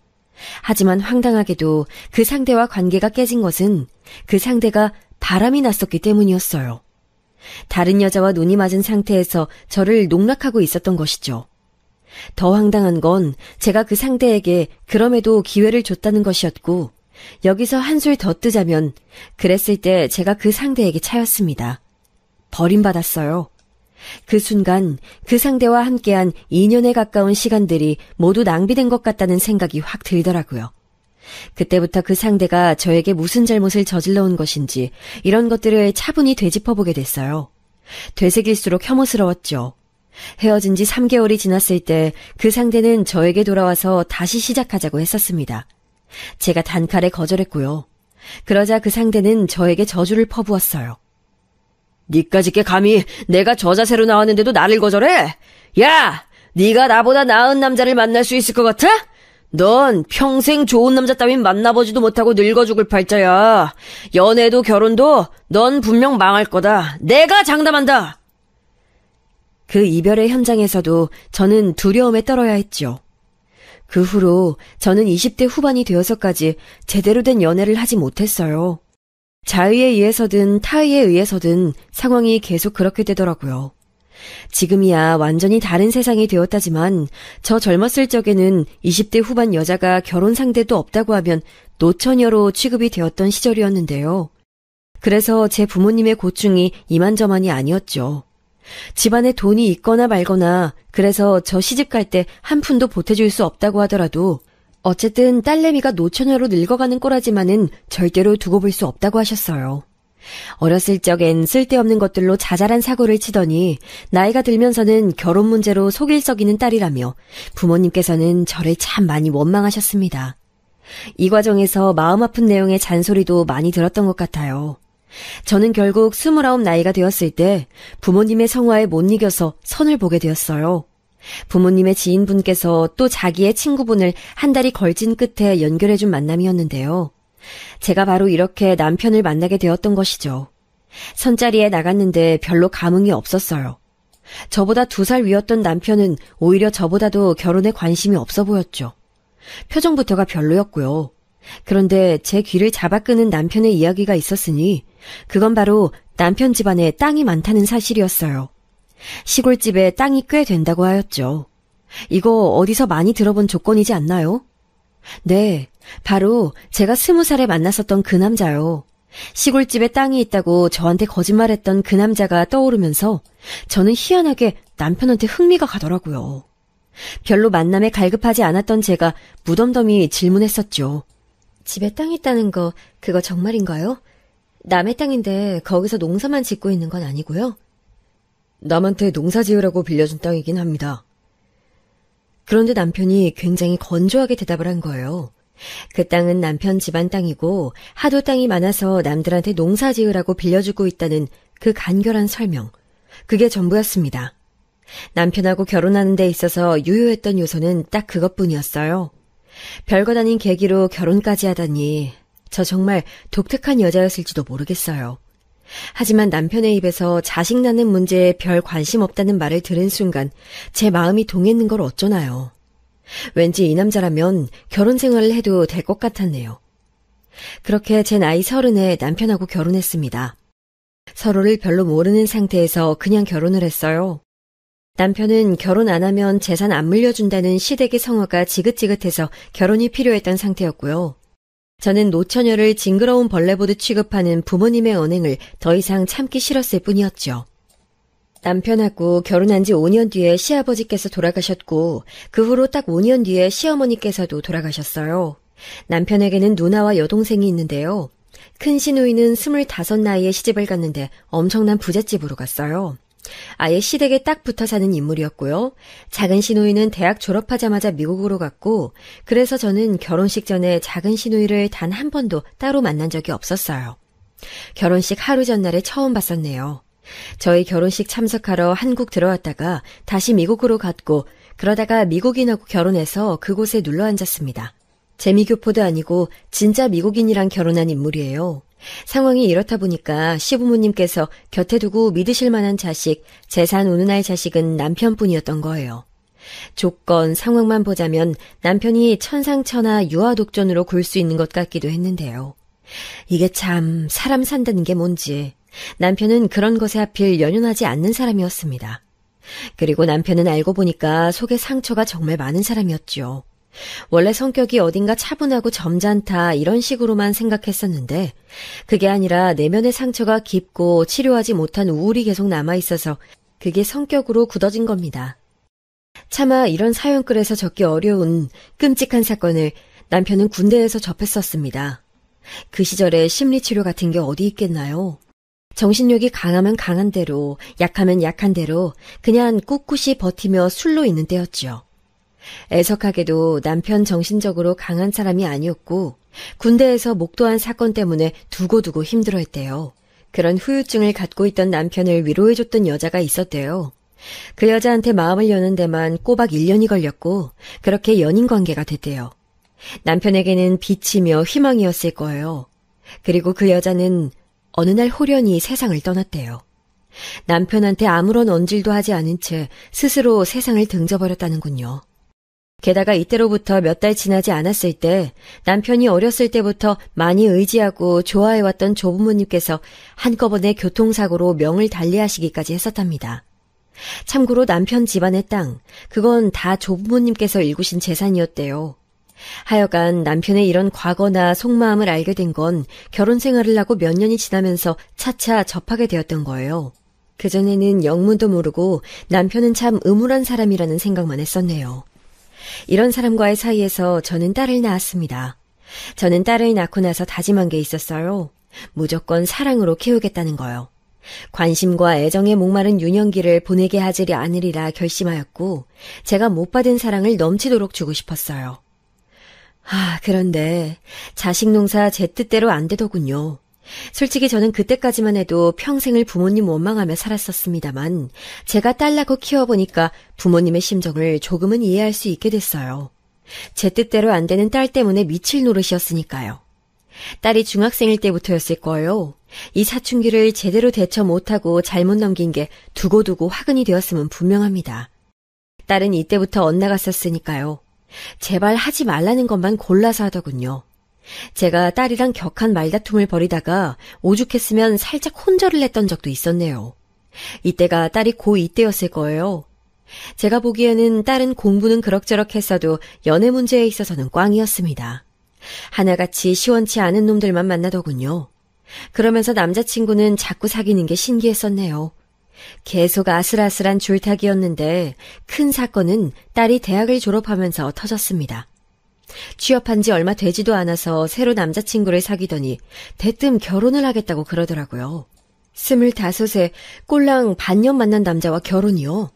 하지만 황당하게도 그 상대와 관계가 깨진 것은 그 상대가 바람이 났었기 때문이었어요. 다른 여자와 눈이 맞은 상태에서 저를 농락하고 있었던 것이죠. 더 황당한 건 제가 그 상대에게 그럼에도 기회를 줬다는 것이었고 여기서 한술 더 뜨자면 그랬을 때 제가 그 상대에게 차였습니다. 버림받았어요. 그 순간 그 상대와 함께한 2년에 가까운 시간들이 모두 낭비된 것 같다는 생각이 확 들더라고요. 그때부터 그 상대가 저에게 무슨 잘못을 저질러 온 것인지 이런 것들을 차분히 되짚어보게 됐어요. 되새길수록 혐오스러웠죠. 헤어진 지 3개월이 지났을 때 그 상대는 저에게 돌아와서 다시 시작하자고 했었습니다. 제가 단칼에 거절했고요. 그러자 그 상대는 저에게 저주를 퍼부었어요. 니까짓게 감히 내가 저 자세로 나왔는데도 나를 거절해? 야! 네가 나보다 나은 남자를 만날 수 있을 것 같아? 넌 평생 좋은 남자 따윈 만나보지도 못하고 늙어 죽을 팔자야. 연애도 결혼도 넌 분명 망할 거다. 내가 장담한다. 그 이별의 현장에서도 저는 두려움에 떨어야 했죠. 그 후로 저는 20대 후반이 되어서까지 제대로 된 연애를 하지 못했어요. 자의에 의해서든 타의에 의해서든 상황이 계속 그렇게 되더라고요. 지금이야 완전히 다른 세상이 되었다지만 저 젊었을 적에는 20대 후반 여자가 결혼 상대도 없다고 하면 노처녀로 취급이 되었던 시절이었는데요. 그래서 제 부모님의 고충이 이만저만이 아니었죠. 집안에 돈이 있거나 말거나 그래서 저 시집갈 때 한 푼도 보태줄 수 없다고 하더라도 어쨌든 딸내미가 노처녀로 늙어가는 꼬라지만은 절대로 두고 볼 수 없다고 하셨어요. 어렸을 적엔 쓸데없는 것들로 자잘한 사고를 치더니 나이가 들면서는 결혼 문제로 속일 썩이는 딸이라며 부모님께서는 저를 참 많이 원망하셨습니다. 이 과정에서 마음 아픈 내용의 잔소리도 많이 들었던 것 같아요. 저는 결국 29 나이가 되었을 때 부모님의 성화에 못 이겨서 선을 보게 되었어요. 부모님의 지인분께서 또 자기의 친구분을 한 달이 걸친 끝에 연결해준 만남이었는데요. 제가 바로 이렇게 남편을 만나게 되었던 것이죠. 선자리에 나갔는데 별로 감흥이 없었어요. 저보다 2살 위였던 남편은 오히려 저보다도 결혼에 관심이 없어 보였죠. 표정부터가 별로였고요. 그런데 제 귀를 잡아 끄는 남편의 이야기가 있었으니 그건 바로 남편 집안에 땅이 많다는 사실이었어요. 시골집에 땅이 꽤 된다고 하였죠. 이거 어디서 많이 들어본 조건이지 않나요? 네, 바로 제가 20살에 만났었던 그 남자요. 시골집에 땅이 있다고 저한테 거짓말했던 그 남자가 떠오르면서 저는 희한하게 남편한테 흥미가 가더라고요. 별로 만남에 갈급하지 않았던 제가 무덤덤이 질문했었죠. 집에 땅 있다는 거 그거 정말인가요? 남의 땅인데 거기서 농사만 짓고 있는 건 아니고요? 남한테 농사 지으라고 빌려준 땅이긴 합니다. 그런데 남편이 굉장히 건조하게 대답을 한 거예요. 그 땅은 남편 집안 땅이고 하도 땅이 많아서 남들한테 농사 지으라고 빌려주고 있다는 그 간결한 설명. 그게 전부였습니다. 남편하고 결혼하는 데 있어서 유효했던 요소는 딱 그것뿐이었어요. 별것 아닌 계기로 결혼까지 하다니 저 정말 독특한 여자였을지도 모르겠어요. 하지만 남편의 입에서 자식 낳는 문제에 별 관심 없다는 말을 들은 순간 제 마음이 동했는 걸 어쩌나요. 왠지 이 남자라면 결혼 생활을 해도 될 것 같았네요. 그렇게 제 나이 30에 남편하고 결혼했습니다. 서로를 별로 모르는 상태에서 그냥 결혼을 했어요. 남편은 결혼 안 하면 재산 안 물려준다는 시댁의 성화가 지긋지긋해서 결혼이 필요했던 상태였고요. 저는 노처녀를 징그러운 벌레 보듯 취급하는 부모님의 언행을 더 이상 참기 싫었을 뿐이었죠. 남편하고 결혼한 지 5년 뒤에 시아버지께서 돌아가셨고 그 후로 딱 5년 뒤에 시어머니께서도 돌아가셨어요. 남편에게는 누나와 여동생이 있는데요. 큰 시누이는 25 나이에 시집을 갔는데 엄청난 부잣집으로 갔어요. 아예 시댁에 딱 붙어 사는 인물이었고요. 작은 시누이는 대학 졸업하자마자 미국으로 갔고 그래서 저는 결혼식 전에 작은 시누이를 단 한 번도 따로 만난 적이 없었어요. 결혼식 하루 전날에 처음 봤었네요. 저희 결혼식 참석하러 한국 들어왔다가 다시 미국으로 갔고 그러다가 미국인하고 결혼해서 그곳에 눌러 앉았습니다. 재미교포도 아니고 진짜 미국인이랑 결혼한 인물이에요. 상황이 이렇다 보니까 시부모님께서 곁에 두고 믿으실 만한 자식, 재산 운운할 자식은 남편뿐이었던 거예요. 조건, 상황만 보자면 남편이 천상천하 유아독존으로 굴 수 있는 것 같기도 했는데요. 이게 참 사람 산다는 게 뭔지 남편은 그런 것에 하필 연연하지 않는 사람이었습니다. 그리고 남편은 알고 보니까 속에 상처가 정말 많은 사람이었죠. 원래 성격이 어딘가 차분하고 점잖다 이런 식으로만 생각했었는데 그게 아니라 내면의 상처가 깊고 치료하지 못한 우울이 계속 남아있어서 그게 성격으로 굳어진 겁니다. 차마 이런 사연글에서 적기 어려운 끔찍한 사건을 남편은 군대에서 접했었습니다. 그 시절에 심리치료 같은 게 어디 있겠나요? 정신력이 강하면 강한 대로, 약하면 약한 대로 그냥 꿋꿋이 버티며 술로 있는 때였죠. 애석하게도 남편 정신적으로 강한 사람이 아니었고 군대에서 목도한 사건 때문에 두고두고 힘들어했대요. 그런 후유증을 갖고 있던 남편을 위로해줬던 여자가 있었대요. 그 여자한테 마음을 여는 데만 꼬박 1년이 걸렸고 그렇게 연인관계가 됐대요. 남편에게는 빛이며 희망이었을 거예요. 그리고 그 여자는 어느 날 호련히 세상을 떠났대요. 남편한테 아무런 언질도 하지 않은 채 스스로 세상을 등져버렸다는군요. 게다가 이때로부터 몇 달 지나지 않았을 때 남편이 어렸을 때부터 많이 의지하고 좋아해왔던 조부모님께서 한꺼번에 교통사고로 명을 달리하시기까지 했었답니다. 참고로 남편 집안의 땅, 그건 다 조부모님께서 일구신 재산이었대요. 하여간 남편의 이런 과거나 속마음을 알게 된 건 결혼 생활을 하고 몇 년이 지나면서 차차 접하게 되었던 거예요. 그전에는 영문도 모르고 남편은 참 음울한 사람이라는 생각만 했었네요. 이런 사람과의 사이에서 저는 딸을 낳았습니다. 저는 딸을 낳고 나서 다짐한 게 있었어요. 무조건 사랑으로 키우겠다는 거요. 관심과 애정에 목마른 유년기를 보내게 하지 않으리라 결심하였고 제가 못 받은 사랑을 넘치도록 주고 싶었어요. 그런데 자식 농사 제 뜻대로 안 되더군요. 솔직히 저는 그때까지만 해도 평생을 부모님 원망하며 살았었습니다만 제가 딸 낳고 키워보니까 부모님의 심정을 조금은 이해할 수 있게 됐어요. 제 뜻대로 안 되는 딸 때문에 미칠 노릇이었으니까요. 딸이 중학생일 때부터였을 거예요. 이 사춘기를 제대로 대처 못하고 잘못 넘긴 게 두고두고 화근이 되었음은 분명합니다. 딸은 이때부터 엇나갔었으니까요. 제발 하지 말라는 것만 골라서 하더군요. 제가 딸이랑 격한 말다툼을 벌이다가 오죽했으면 살짝 혼절을 했던 적도 있었네요. 이때가 딸이 고2 때였을 거예요. 제가 보기에는 딸은 공부는 그럭저럭 했어도 연애 문제에 있어서는 꽝이었습니다. 하나같이 시원치 않은 놈들만 만나더군요. 그러면서 남자친구는 자꾸 사귀는 게 신기했었네요. 계속 아슬아슬한 줄타기였는데 큰 사건은 딸이 대학을 졸업하면서 터졌습니다. 취업한 지 얼마 되지도 않아서 새로 남자친구를 사귀더니 대뜸 결혼을 하겠다고 그러더라고요. 25세 꼴랑 반년 만난 남자와 결혼이요?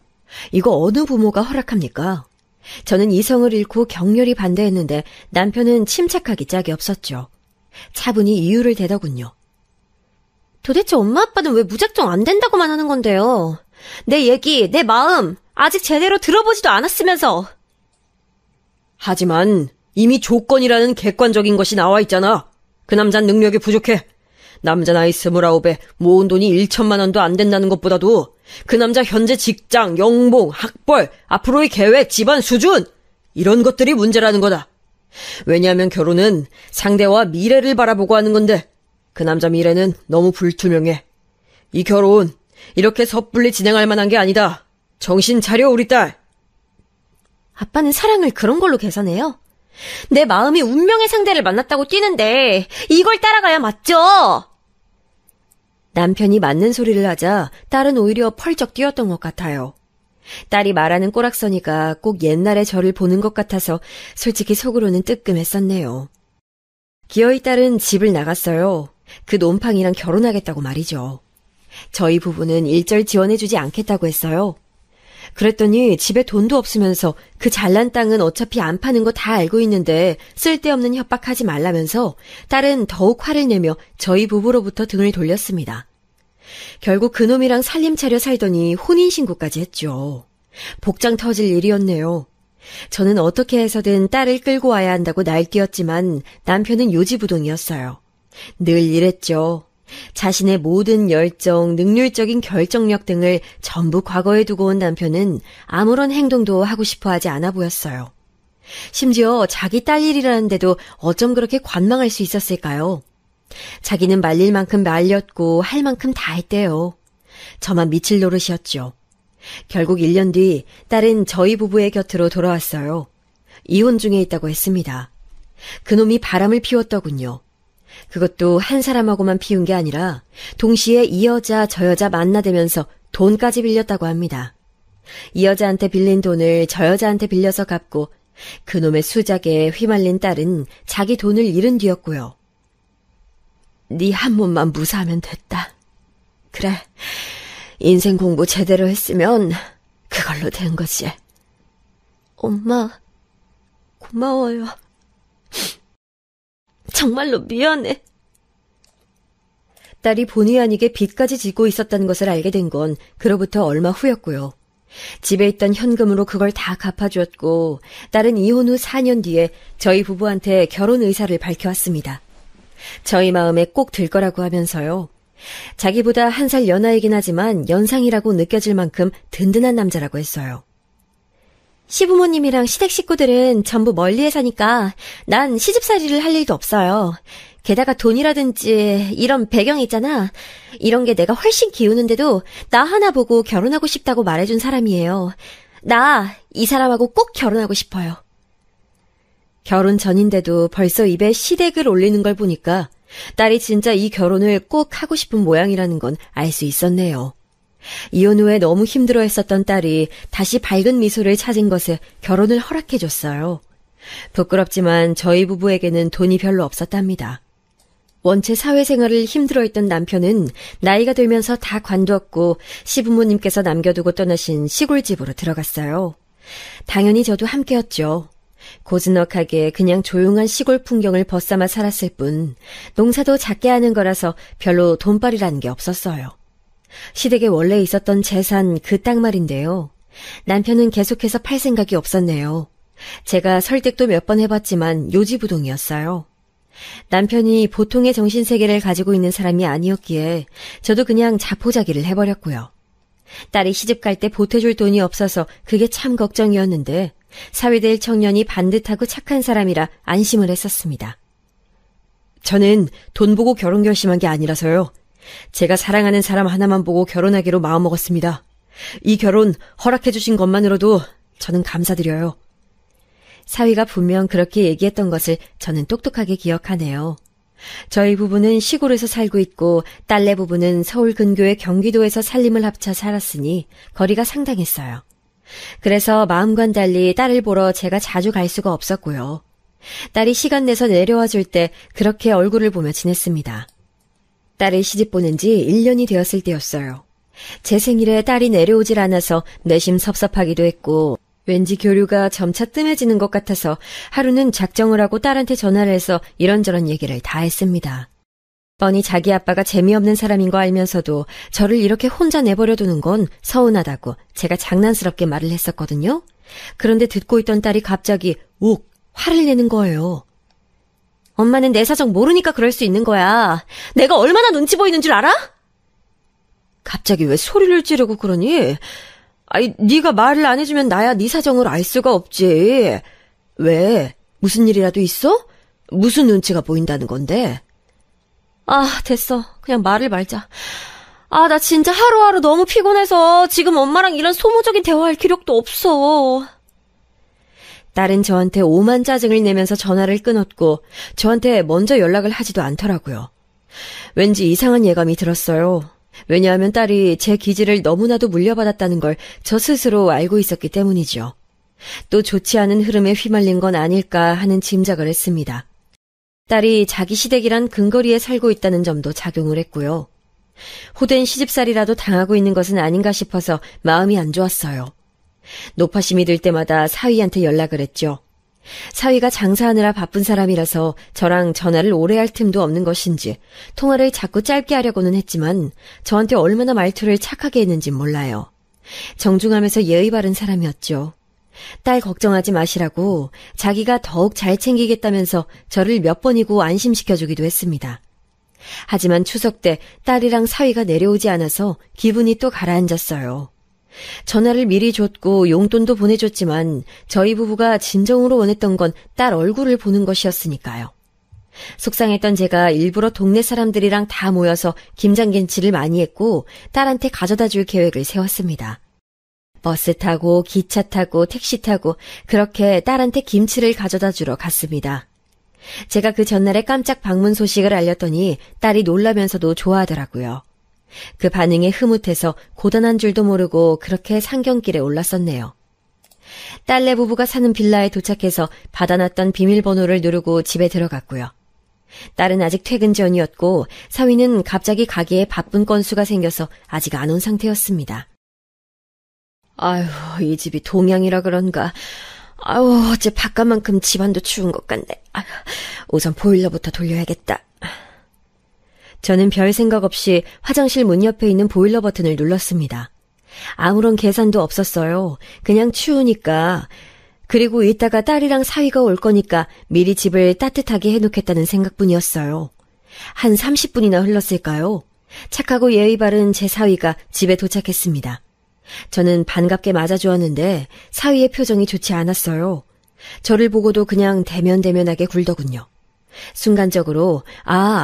이거 어느 부모가 허락합니까? 저는 이성을 잃고 격렬히 반대했는데 남편은 침착하기 짝이 없었죠. 차분히 이유를 대더군요. 도대체 엄마 아빠는 왜 무작정 안 된다고만 하는 건데요? 내 얘기, 내 마음 아직 제대로 들어보지도 않았으면서. 하지만 이미 조건이라는 객관적인 것이 나와 있잖아. 그 남자는 능력이 부족해. 남자 나이 29에 모은 돈이 1천만 원도 안 된다는 것보다도 그 남자 현재 직장, 연봉, 학벌, 앞으로의 계획, 집안 수준 이런 것들이 문제라는 거다. 왜냐하면 결혼은 상대와 미래를 바라보고 하는 건데 그 남자 미래는 너무 불투명해. 이 결혼 이렇게 섣불리 진행할 만한 게 아니다. 정신 차려 우리 딸. 아빠는 사랑을 그런 걸로 계산해요? 내 마음이 운명의 상대를 만났다고 뛰는데 이걸 따라가야 맞죠? 남편이 맞는 소리를 하자 딸은 오히려 펄쩍 뛰었던 것 같아요. 딸이 말하는 꼬락서니가 꼭 옛날의 저를 보는 것 같아서 솔직히 속으로는 뜨끔했었네요. 기어이 딸은 집을 나갔어요. 그 놈팡이랑 결혼하겠다고 말이죠. 저희 부부는 일절 지원해주지 않겠다고 했어요. 그랬더니 집에 돈도 없으면서 그 잘난 땅은 어차피 안 파는 거 다 알고 있는데 쓸데없는 협박하지 말라면서 딸은 더욱 화를 내며 저희 부부로부터 등을 돌렸습니다. 결국 그놈이랑 살림 차려 살더니 혼인신고까지 했죠. 복장 터질 일이었네요. 저는 어떻게 해서든 딸을 끌고 와야 한다고 날뛰었지만 남편은 요지부동이었어요. 늘 이랬죠. 자신의 모든 열정, 능률적인 결정력 등을 전부 과거에 두고 온 남편은 아무런 행동도 하고 싶어 하지 않아 보였어요. 심지어 자기 딸 일이라는데도 어쩜 그렇게 관망할 수 있었을까요? 자기는 말릴 만큼 말렸고 할 만큼 다 했대요. 저만 미칠 노릇이었죠. 결국 1년 뒤 딸은 저희 부부의 곁으로 돌아왔어요. 이혼 중에 있다고 했습니다. 그놈이 바람을 피웠더군요. 그것도 한 사람하고만 피운 게 아니라 동시에 이 여자 저 여자 만나대면서 돈까지 빌렸다고 합니다. 이 여자한테 빌린 돈을 저 여자한테 빌려서 갚고 그놈의 수작에 휘말린 딸은 자기 돈을 잃은 뒤였고요. 네 한 몸만 무사하면 됐다. 그래, 인생 공부 제대로 했으면 그걸로 된 거지. 엄마, 고마워요. 정말로 미안해. 딸이 본의 아니게 빚까지 지고 있었다는 것을 알게 된 건 그로부터 얼마 후였고요. 집에 있던 현금으로 그걸 다 갚아주었고 딸은 이혼 후 4년 뒤에 저희 부부한테 결혼 의사를 밝혀왔습니다. 저희 마음에 꼭 들 거라고 하면서요. 자기보다 1살 연하이긴 하지만 연상이라고 느껴질 만큼 든든한 남자라고 했어요. 시부모님이랑 시댁 식구들은 전부 멀리에 사니까 난 시집살이를 할 일도 없어요. 게다가 돈이라든지 이런 배경 있잖아. 이런 게 내가 훨씬 기우는데도 나 하나 보고 결혼하고 싶다고 말해준 사람이에요. 나 이 사람하고 꼭 결혼하고 싶어요. 결혼 전인데도 벌써 입에 시댁을 올리는 걸 보니까 딸이 진짜 이 결혼을 꼭 하고 싶은 모양이라는 건 알 수 있었네요. 이혼 후에 너무 힘들어했었던 딸이 다시 밝은 미소를 찾은 것에 결혼을 허락해줬어요. 부끄럽지만 저희 부부에게는 돈이 별로 없었답니다. 원체 사회생활을 힘들어했던 남편은 나이가 들면서 다 관두었고 시부모님께서 남겨두고 떠나신 시골집으로 들어갔어요. 당연히 저도 함께였죠. 고즈넉하게 그냥 조용한 시골 풍경을 벗삼아 살았을 뿐 농사도 작게 하는 거라서 별로 돈벌이라는 게 없었어요. 시댁에 원래 있었던 재산 그 땅 말인데요. 남편은 계속해서 팔 생각이 없었네요. 제가 설득도 몇 번 해봤지만 요지부동이었어요. 남편이 보통의 정신세계를 가지고 있는 사람이 아니었기에 저도 그냥 자포자기를 해버렸고요. 딸이 시집갈 때 보태줄 돈이 없어서 그게 참 걱정이었는데 사회될 청년이 반듯하고 착한 사람이라 안심을 했었습니다. 저는 돈 보고 결혼 결심한 게 아니라서요. 제가 사랑하는 사람 하나만 보고 결혼하기로 마음먹었습니다. 이 결혼 허락해주신 것만으로도 저는 감사드려요. 사위가 분명 그렇게 얘기했던 것을 저는 똑똑하게 기억하네요. 저희 부부는 시골에서 살고 있고 딸내 부부는 서울 근교의 경기도에서 살림을 합쳐 살았으니 거리가 상당했어요. 그래서 마음과는 달리 딸을 보러 제가 자주 갈 수가 없었고요. 딸이 시간 내서 내려와 줄 때 그렇게 얼굴을 보며 지냈습니다. 딸을 시집보낸 지 1년이 되었을 때였어요. 제 생일에 딸이 내려오질 않아서 내심 섭섭하기도 했고 왠지 교류가 점차 뜸해지는 것 같아서 하루는 작정을 하고 딸한테 전화를 해서 이런저런 얘기를 다 했습니다. 뻔히 자기 아빠가 재미없는 사람인 거 알면서도 저를 이렇게 혼자 내버려 두는 건 서운하다고 제가 장난스럽게 말을 했었거든요. 그런데 듣고 있던 딸이 갑자기 욱 화를 내는 거예요. 엄마는 내 사정 모르니까 그럴 수 있는 거야. 내가 얼마나 눈치 보이는 줄 알아? 갑자기 왜 소리를 지르고 그러니? 아이, 네가 말을 안 해주면 나야 네 사정을 알 수가 없지. 왜? 무슨 일이라도 있어? 무슨 눈치가 보인다는 건데? 아, 됐어. 그냥 말을 말자. 아, 나 진짜 하루하루 너무 피곤해서 지금 엄마랑 이런 소모적인 대화할 기력도 없어. 딸은 저한테 오만 짜증을 내면서 전화를 끊었고 저한테 먼저 연락을 하지도 않더라고요. 왠지 이상한 예감이 들었어요. 왜냐하면 딸이 제 기질을 너무나도 물려받았다는 걸 저 스스로 알고 있었기 때문이죠. 또 좋지 않은 흐름에 휘말린 건 아닐까 하는 짐작을 했습니다. 딸이 자기 시댁이란 근거리에 살고 있다는 점도 작용을 했고요. 호된 시집살이라도 당하고 있는 것은 아닌가 싶어서 마음이 안 좋았어요. 노파심이 들 때마다 사위한테 연락을 했죠. 사위가 장사하느라 바쁜 사람이라서 저랑 전화를 오래 할 틈도 없는 것인지 통화를 자꾸 짧게 하려고는 했지만 저한테 얼마나 말투를 착하게 했는지 몰라요. 정중하면서 예의 바른 사람이었죠. 딸 걱정하지 마시라고 자기가 더욱 잘 챙기겠다면서 저를 몇 번이고 안심시켜주기도 했습니다. 하지만 추석 때 딸이랑 사위가 내려오지 않아서 기분이 또 가라앉았어요. 전화를 미리 줬고 용돈도 보내줬지만 저희 부부가 진정으로 원했던 건 딸 얼굴을 보는 것이었으니까요. 속상했던 제가 일부러 동네 사람들이랑 다 모여서 김장김치를 많이 했고 딸한테 가져다 줄 계획을 세웠습니다. 버스 타고 기차 타고 택시 타고 그렇게 딸한테 김치를 가져다 주러 갔습니다. 제가 그 전날에 깜짝 방문 소식을 알렸더니 딸이 놀라면서도 좋아하더라고요. 그 반응에 흐뭇해서 고단한 줄도 모르고 그렇게 상경길에 올랐었네요. 딸내 부부가 사는 빌라에 도착해서 받아놨던 비밀번호를 누르고 집에 들어갔고요. 딸은 아직 퇴근 전이었고 사위는 갑자기 가게에 바쁜 건수가 생겨서 아직 안 온 상태였습니다. 아휴, 이 집이 동양이라 그런가. 아유, 어째 바깥만큼 집안도 추운 것 같네. 아휴, 우선 보일러부터 돌려야겠다. 저는 별 생각 없이 화장실 문 옆에 있는 보일러 버튼을 눌렀습니다. 아무런 계산도 없었어요. 그냥 추우니까. 그리고 이따가 딸이랑 사위가 올 거니까 미리 집을 따뜻하게 해놓겠다는 생각뿐이었어요. 한 30분이나 흘렀을까요? 착하고 예의 바른 제 사위가 집에 도착했습니다. 저는 반갑게 맞아주었는데 사위의 표정이 좋지 않았어요. 저를 보고도 그냥 대면대면하게 굴더군요. 순간적으로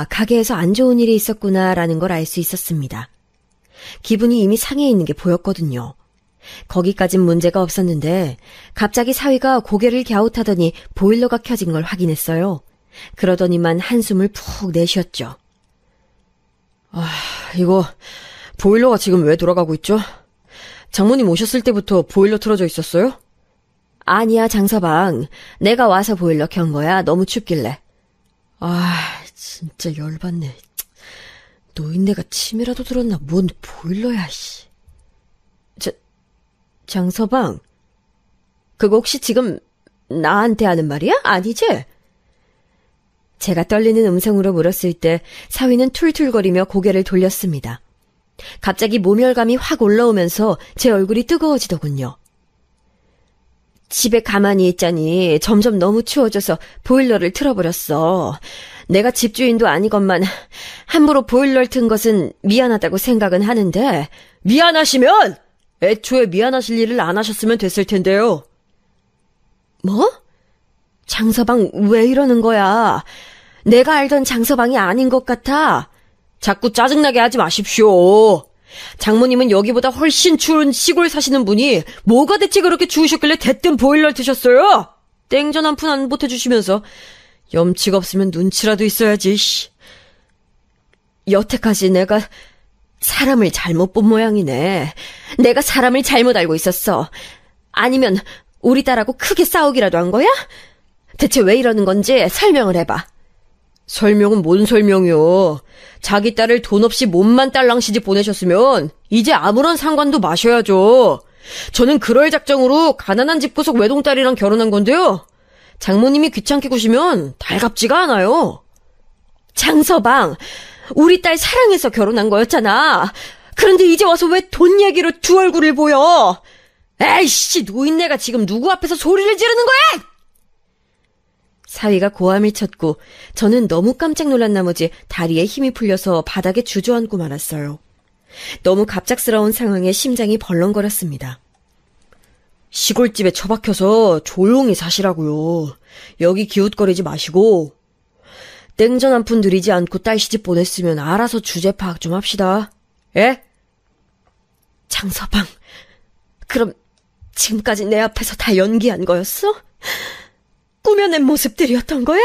가게에서 안 좋은 일이 있었구나라는 걸 알 수 있었습니다. 기분이 이미 상해 있는 게 보였거든요. 거기까진 문제가 없었는데 갑자기 사위가 고개를 갸웃하더니 보일러가 켜진 걸 확인했어요. 그러더니만 한숨을 푹 내쉬었죠. 이거 보일러가 지금 왜 돌아가고 있죠? 장모님 오셨을 때부터 보일러 틀어져 있었어요? 아니야, 장서방. 내가 와서 보일러 켠 거야. 너무 춥길래. 진짜 열받네. 노인네가 침이라도 들었나? 뭔 보일러야, 씨. 장서방, 그거 혹시 지금 나한테 하는 말이야? 아니지? 제가 떨리는 음성으로 물었을 때 사위는 툴툴거리며 고개를 돌렸습니다. 갑자기 모멸감이 확 올라오면서 제 얼굴이 뜨거워지더군요. 집에 가만히 있자니 점점 너무 추워져서 보일러를 틀어버렸어. 내가 집주인도 아니건만 함부로 보일러를 튼 것은 미안하다고 생각은 하는데. 미안하시면 애초에 미안하실 일을 안 하셨으면 됐을 텐데요. 뭐? 장서방 왜 이러는 거야? 내가 알던 장서방이 아닌 것 같아. 자꾸 짜증나게 하지 마십시오. 장모님은 여기보다 훨씬 추운 시골 사시는 분이 뭐가 대체 그렇게 추우셨길래 대뜸 보일러를 트셨어요? 땡전 한 푼 안 보태주시면서 염치가 없으면 눈치라도 있어야지, 씨. 여태까지 내가 사람을 잘못 본 모양이네. 내가 사람을 잘못 알고 있었어. 아니면 우리 딸하고 크게 싸우기라도 한 거야? 대체 왜 이러는 건지 설명을 해봐. 설명은 뭔 설명이요. 자기 딸을 돈 없이 몸만 딸랑 시집 보내셨으면 이제 아무런 상관도 마셔야죠. 저는 그럴 작정으로 가난한 집구석 외동딸이랑 결혼한 건데요. 장모님이 귀찮게 구시면 달갑지가 않아요. 장서방, 우리 딸 사랑해서 결혼한 거였잖아. 그런데 이제 와서 왜 돈 얘기로 두 얼굴을 보여? 에이씨, 노인네가 지금 누구 앞에서 소리를 지르는 거야? 사위가 고함을 쳤고 저는 너무 깜짝 놀란 나머지 다리에 힘이 풀려서 바닥에 주저앉고 말았어요. 너무 갑작스러운 상황에 심장이 벌렁거렸습니다. 시골집에 처박혀서 조용히 사시라고요. 여기 기웃거리지 마시고. 땡전 한 푼 들이지 않고 딸 시집 보냈으면 알아서 주제 파악 좀 합시다. 예? 장서방, 그럼 지금까지 내 앞에서 다 연기한 거였어? 꾸며낸 모습들이었던 거야?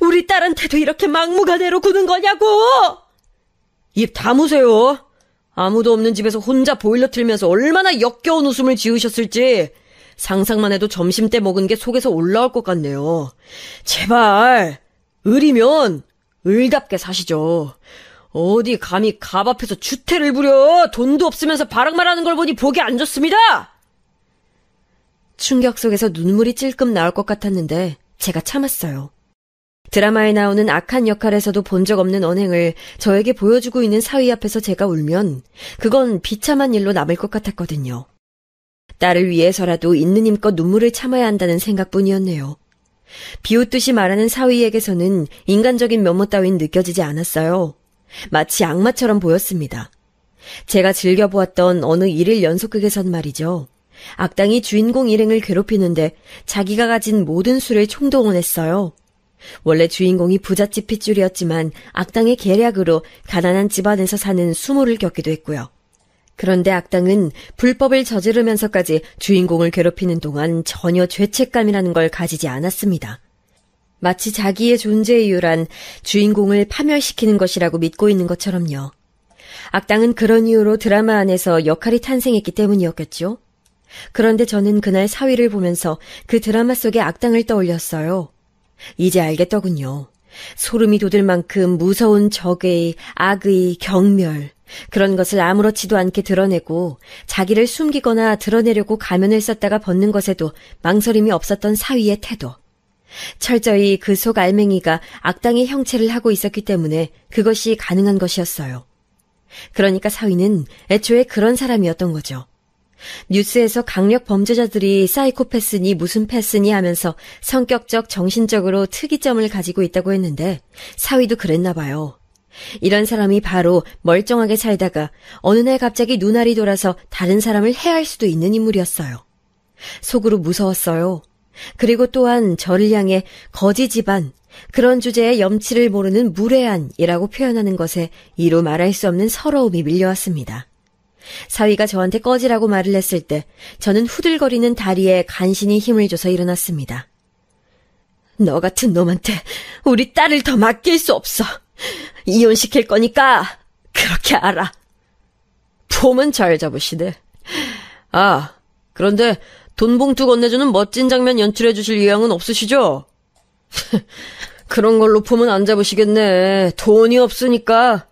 우리 딸한테도 이렇게 막무가내로 구는 거냐고! 입 다무세요. 아무도 없는 집에서 혼자 보일러 틀면서 얼마나 역겨운 웃음을 지으셨을지 상상만 해도 점심때 먹은 게 속에서 올라올 것 같네요. 제발 을이면 을답게 사시죠. 어디 감히 갑 앞에서 주태를 부려. 돈도 없으면서 바락말 하는 걸 보니 보기 안 좋습니다. 충격 속에서 눈물이 찔끔 나올 것 같았는데 제가 참았어요. 드라마에 나오는 악한 역할에서도 본 적 없는 언행을 저에게 보여주고 있는 사위 앞에서 제가 울면 그건 비참한 일로 남을 것 같았거든요. 딸을 위해서라도 있는 힘껏 눈물을 참아야 한다는 생각뿐이었네요. 비웃듯이 말하는 사위에게서는 인간적인 면모 따윈 느껴지지 않았어요. 마치 악마처럼 보였습니다. 제가 즐겨보았던 어느 일일 연속극에선 말이죠. 악당이 주인공 일행을 괴롭히는데 자기가 가진 모든 수를 총동원했어요. 원래 주인공이 부잣집 핏줄이었지만 악당의 계략으로 가난한 집안에서 사는 수모를 겪기도 했고요. 그런데 악당은 불법을 저지르면서까지 주인공을 괴롭히는 동안 전혀 죄책감이라는 걸 가지지 않았습니다. 마치 자기의 존재 이유란 주인공을 파멸시키는 것이라고 믿고 있는 것처럼요. 악당은 그런 이유로 드라마 안에서 역할이 탄생했기 때문이었겠죠. 그런데 저는 그날 사위를 보면서 그 드라마 속의 악당을 떠올렸어요. 이제 알겠더군요. 소름이 돋을 만큼 무서운 적의, 악의, 경멸, 그런 것을 아무렇지도 않게 드러내고 자기를 숨기거나 드러내려고 가면을 썼다가 벗는 것에도 망설임이 없었던 사위의 태도. 철저히 그 속 알맹이가 악당의 형체를 하고 있었기 때문에 그것이 가능한 것이었어요. 그러니까 사위는 애초에 그런 사람이었던 거죠. 뉴스에서 강력 범죄자들이 사이코패스니 무슨 패스니 하면서 성격적, 정신적으로 특이점을 가지고 있다고 했는데 사위도 그랬나 봐요. 이런 사람이 바로 멀쩡하게 살다가 어느 날 갑자기 눈알이 돌아서 다른 사람을 해할 수도 있는 인물이었어요. 속으로 무서웠어요. 그리고 또한 저를 향해 거지 집안, 그런 주제에 염치를 모르는 무례한이라고 표현하는 것에 이루 말할 수 없는 서러움이 밀려왔습니다. 사위가 저한테 꺼지라고 말을 했을 때 저는 후들거리는 다리에 간신히 힘을 줘서 일어났습니다. 너 같은 놈한테 우리 딸을 더 맡길 수 없어. 이혼시킬 거니까 그렇게 알아. 폼은 잘 잡으시네. 아, 그런데 돈 봉투 건네주는 멋진 장면 연출해 주실 의향은 없으시죠? 그런 걸로 폼은 안 잡으시겠네. 돈이 없으니까.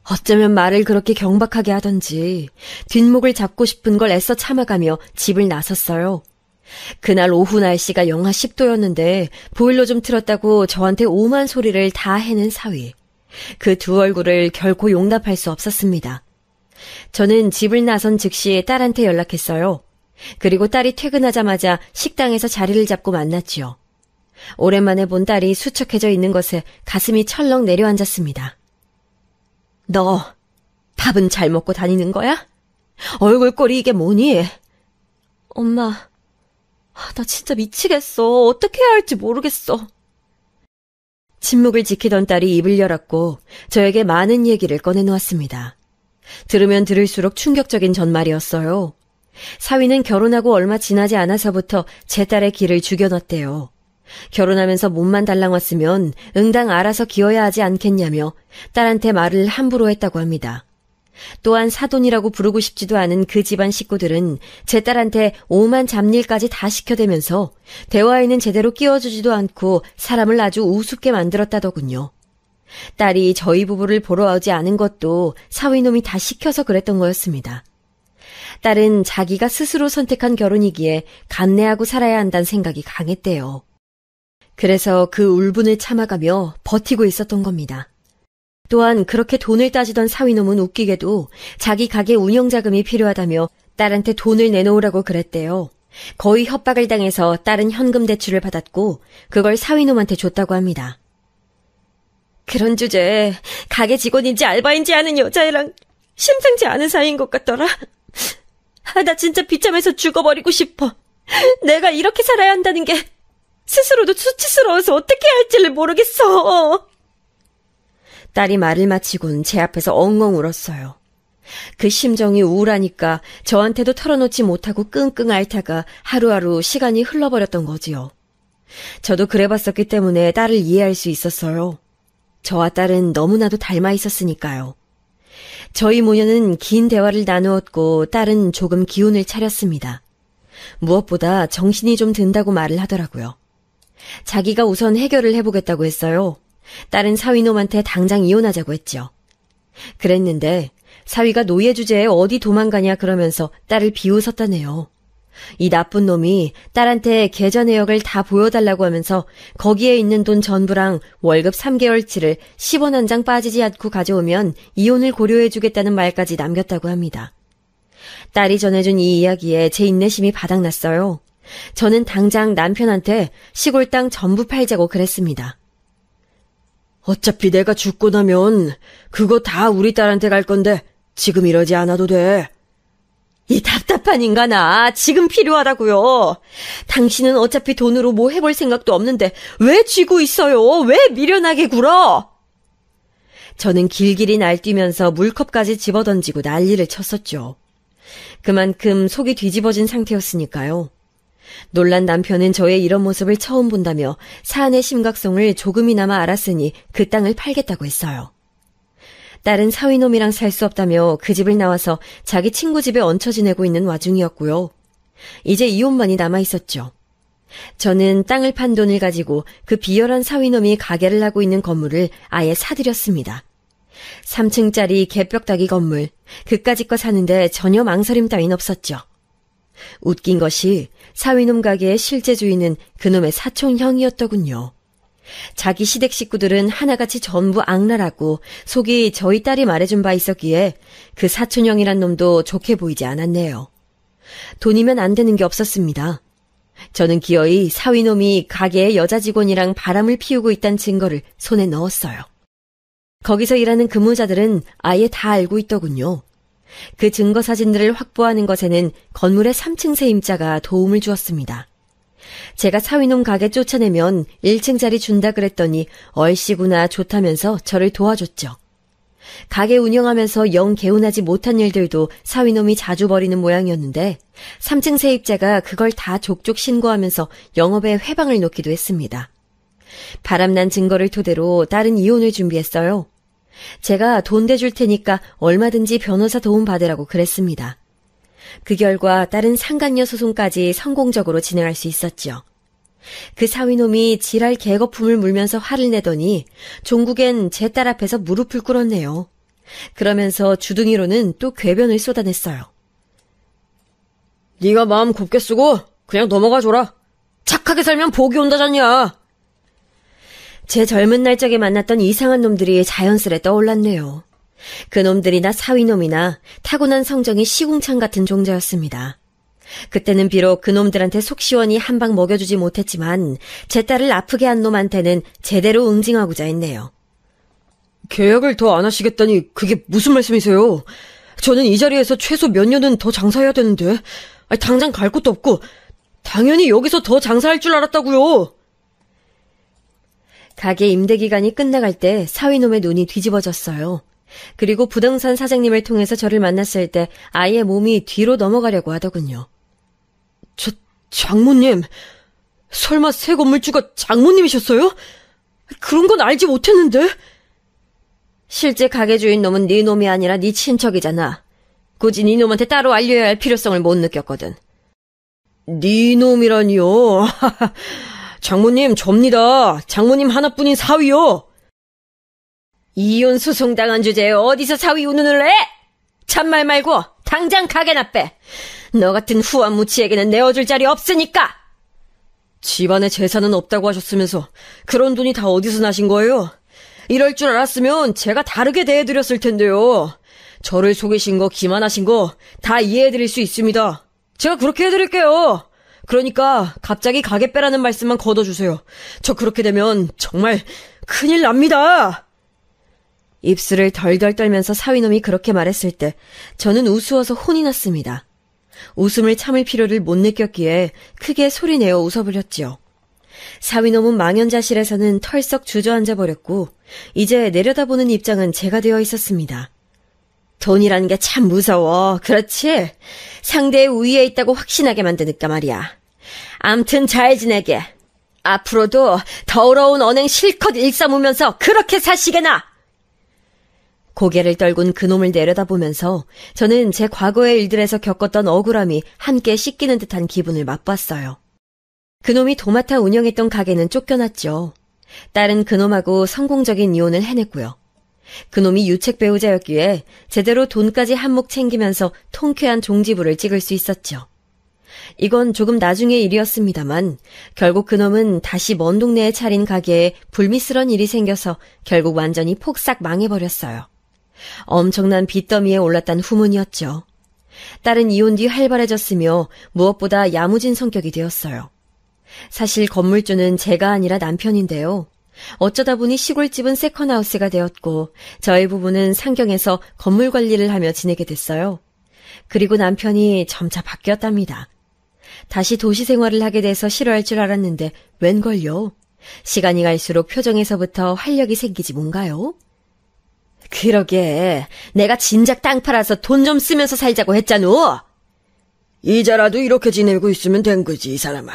어쩌면 말을 그렇게 경박하게 하던지 뒷목을 잡고 싶은 걸 애써 참아가며 집을 나섰어요. 그날 오후 날씨가 영하 10도였는데 보일러 좀 틀었다고 저한테 오만 소리를 다 해낸 사위. 그 두 얼굴을 결코 용납할 수 없었습니다. 저는 집을 나선 즉시 딸한테 연락했어요. 그리고 딸이 퇴근하자마자 식당에서 자리를 잡고 만났지요. 오랜만에 본 딸이 수척해져 있는 것에 가슴이 철렁 내려앉았습니다. 너 밥은 잘 먹고 다니는 거야? 얼굴꼴이 이게 뭐니? 엄마, 나 진짜 미치겠어. 어떻게 해야 할지 모르겠어. 침묵을 지키던 딸이 입을 열었고 저에게 많은 얘기를 꺼내놓았습니다. 들으면 들을수록 충격적인 전말이었어요. 사위는 결혼하고 얼마 지나지 않아서부터 제 딸의 길을 죽여놨대요. 결혼하면서 몸만 달랑 왔으면 응당 알아서 기어야 하지 않겠냐며 딸한테 말을 함부로 했다고 합니다. 또한 사돈이라고 부르고 싶지도 않은 그 집안 식구들은 제 딸한테 오만 잡일까지 다 시켜대면서 대화에는 제대로 끼워주지도 않고 사람을 아주 우습게 만들었다더군요. 딸이 저희 부부를 보러 오지 않은 것도 사위놈이 다 시켜서 그랬던 거였습니다. 딸은 자기가 스스로 선택한 결혼이기에 감내하고 살아야 한다는 생각이 강했대요. 그래서 그 울분을 참아가며 버티고 있었던 겁니다. 또한 그렇게 돈을 따지던 사위놈은 웃기게도 자기 가게 운영자금이 필요하다며 딸한테 돈을 내놓으라고 그랬대요. 거의 협박을 당해서 딸은 현금 대출을 받았고 그걸 사위놈한테 줬다고 합니다. 그런 주제에 가게 직원인지 알바인지 아는 여자애랑 심상치 않은 사이인 것 같더라. 나 진짜 비참해서 죽어버리고 싶어. 내가 이렇게 살아야 한다는 게 스스로도 수치스러워서 어떻게 할지를 모르겠어. 딸이 말을 마치곤 제 앞에서 엉엉 울었어요. 그 심정이 우울하니까 저한테도 털어놓지 못하고 끙끙 앓다가 하루하루 시간이 흘러버렸던 거지요. 저도 그래봤었기 때문에 딸을 이해할 수 있었어요. 저와 딸은 너무나도 닮아 있었으니까요. 저희 모녀는 긴 대화를 나누었고 딸은 조금 기운을 차렸습니다. 무엇보다 정신이 좀 든다고 말을 하더라고요. 자기가 우선 해결을 해보겠다고 했어요. 딸은 사위놈한테 당장 이혼하자고 했죠. 그랬는데 사위가 노예 주제에 어디 도망가냐 그러면서 딸을 비웃었다네요. 이 나쁜 놈이 딸한테 계좌 내역을 다 보여달라고 하면서 거기에 있는 돈 전부랑 월급 3개월치를 10원 한 장 빠지지 않고 가져오면 이혼을 고려해주겠다는 말까지 남겼다고 합니다. 딸이 전해준 이 이야기에 제 인내심이 바닥났어요. 저는 당장 남편한테 시골 땅 전부 팔자고 그랬습니다. 어차피 내가 죽고 나면 그거 다 우리 딸한테 갈 건데 지금 이러지 않아도 돼. 이 답답한 인간아, 지금 필요하다고요. 당신은 어차피 돈으로 뭐 해볼 생각도 없는데 왜 쥐고 있어요? 왜 미련하게 굴어? 저는 길길이 날뛰면서 물컵까지 집어던지고 난리를 쳤었죠. 그만큼 속이 뒤집어진 상태였으니까요. 놀란 남편은 저의 이런 모습을 처음 본다며 사안의 심각성을 조금이나마 알았으니 그 땅을 팔겠다고 했어요. 딸은 사위놈이랑 살 수 없다며 그 집을 나와서 자기 친구 집에 얹혀 지내고 있는 와중이었고요. 이제 이혼만이 남아있었죠. 저는 땅을 판 돈을 가지고 그 비열한 사위놈이 가게를 하고 있는 건물을 아예 사들였습니다. 3층짜리 개벽다기 건물, 그까짓 거 사는데 전혀 망설임 따윈 없었죠. 웃긴 것이 사위놈 가게의 실제 주인은 그놈의 사촌 형이었더군요. 자기 시댁 식구들은 하나같이 전부 악랄하고 속이 저희 딸이 말해준 바 있었기에 그 사촌 형이란 놈도 좋게 보이지 않았네요. 돈이면 안 되는 게 없었습니다. 저는 기어이 사위놈이 가게의 여자 직원이랑 바람을 피우고 있다는 증거를 손에 넣었어요. 거기서 일하는 근무자들은 아예 다 알고 있더군요. 그 증거 사진들을 확보하는 것에는 건물의 3층 세임자가 도움을 주었습니다. 제가 사위놈 가게 쫓아내면 1층짜리 준다 그랬더니 얼씨구나 좋다면서 저를 도와줬죠. 가게 운영하면서 영 개운하지 못한 일들도 사위놈이 자주 벌이는 모양이었는데 3층 세입자가 그걸 다 족족 신고하면서 영업에 회방을 놓기도 했습니다. 바람난 증거를 토대로 딸은 이혼을 준비했어요. 제가 돈 대줄 테니까 얼마든지 변호사 도움 받으라고 그랬습니다. 그 결과 딸은 상간녀 소송까지 성공적으로 진행할 수 있었죠. 그 사위놈이 지랄 개거품을 물면서 화를 내더니 종국엔 제 딸 앞에서 무릎을 꿇었네요. 그러면서 주둥이로는 또 궤변을 쏟아냈어요. 네가 마음 곱게 쓰고 그냥 넘어가줘라. 착하게 살면 복이 온다잖냐. 제 젊은 날 적에 만났던 이상한 놈들이 자연스레 떠올랐네요. 그놈들이나 사위놈이나 타고난 성정이 시궁창 같은 종자였습니다. 그때는 비록 그놈들한테 속 시원히 한 방 먹여주지 못했지만 제 딸을 아프게 한 놈한테는 제대로 응징하고자 했네요. 계약을 더 안 하시겠다니 그게 무슨 말씀이세요? 저는 이 자리에서 최소 몇 년은 더 장사해야 되는데 당장 갈 곳도 없고 당연히 여기서 더 장사할 줄 알았다고요. 가게 임대기간이 끝나갈 때 사위놈의 눈이 뒤집어졌어요. 그리고 부동산 사장님을 통해서 저를 만났을 때 아예 몸이 뒤로 넘어가려고 하더군요. 장모님, 설마 새 건물주가 장모님이셨어요? 그런 건 알지 못했는데. 실제 가게 주인 놈은 네 놈이 아니라 네 친척이잖아. 굳이 네 놈한테 따로 알려야 할 필요성을 못 느꼈거든. 네 놈이라니요. 장모님 접니다. 장모님 하나뿐인 사위요. 이혼 소송 당한 주제에 어디서 사위 운운을 해? 참말 말고 당장 가게나 빼. 너 같은 후한무치에게는 내어줄 자리 없으니까. 집안에 재산은 없다고 하셨으면서 그런 돈이 다 어디서 나신 거예요? 이럴 줄 알았으면 제가 다르게 대해드렸을 텐데요. 저를 속이신 거, 기만하신 거 다 이해해드릴 수 있습니다. 제가 그렇게 해드릴게요. 그러니까 갑자기 가게 빼라는 말씀만 걷어주세요. 저 그렇게 되면 정말 큰일 납니다. 입술을 덜덜 떨면서 사위놈이 그렇게 말했을 때 저는 우스워서 혼이 났습니다. 웃음을 참을 필요를 못 느꼈기에 크게 소리내어 웃어버렸지요. 사위놈은 망연자실에서는 털썩 주저앉아 버렸고 이제 내려다보는 입장은 제가 되어 있었습니다. 돈이라는 게 참 무서워. 그렇지? 상대의 우위에 있다고 확신하게 만드니까 말이야. 암튼 잘 지내게. 앞으로도 더러운 언행 실컷 일삼으면서 그렇게 사시게나. 고개를 떨군 그놈을 내려다보면서 저는 제 과거의 일들에서 겪었던 억울함이 함께 씻기는 듯한 기분을 맛봤어요. 그놈이 도맡아 운영했던 가게는 쫓겨났죠. 딸은 그놈하고 성공적인 이혼을 해냈고요. 그놈이 유책 배우자였기에 제대로 돈까지 한몫 챙기면서 통쾌한 종지부를 찍을 수 있었죠. 이건 조금 나중의 일이었습니다만 결국 그놈은 다시 먼 동네에 차린 가게에 불미스런 일이 생겨서 결국 완전히 폭삭 망해버렸어요. 엄청난 빚더미에 올랐단 후문이었죠. 딸은 이혼 뒤 활발해졌으며 무엇보다 야무진 성격이 되었어요. 사실 건물주는 제가 아니라 남편인데요. 어쩌다 보니 시골집은 세컨하우스가 되었고 저희 부부는 상경에서 건물 관리를 하며 지내게 됐어요. 그리고 남편이 점차 바뀌었답니다. 다시 도시 생활을 하게 돼서 싫어할 줄 알았는데 웬걸요? 시간이 갈수록 표정에서부터 활력이 생기지 뭔가요? 그러게 내가 진작 땅 팔아서 돈 좀 쓰면서 살자고 했잖아. 이자라도 이렇게 지내고 있으면 된 거지, 이 사람아.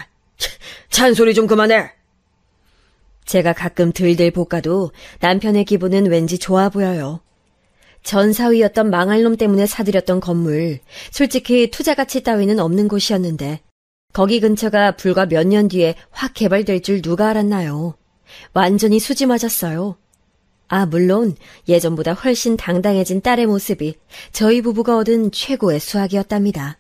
잔소리 좀 그만해. 제가 가끔 들들 볶아도 남편의 기분은 왠지 좋아 보여요. 전 사위였던 망할 놈 때문에 사들였던 건물, 솔직히 투자 가치 따위는 없는 곳이었는데 거기 근처가 불과 몇 년 뒤에 확 개발될 줄 누가 알았나요? 완전히 수지 맞았어요. 아, 물론 예전보다 훨씬 당당해진 딸의 모습이 저희 부부가 얻은 최고의 수확이었답니다.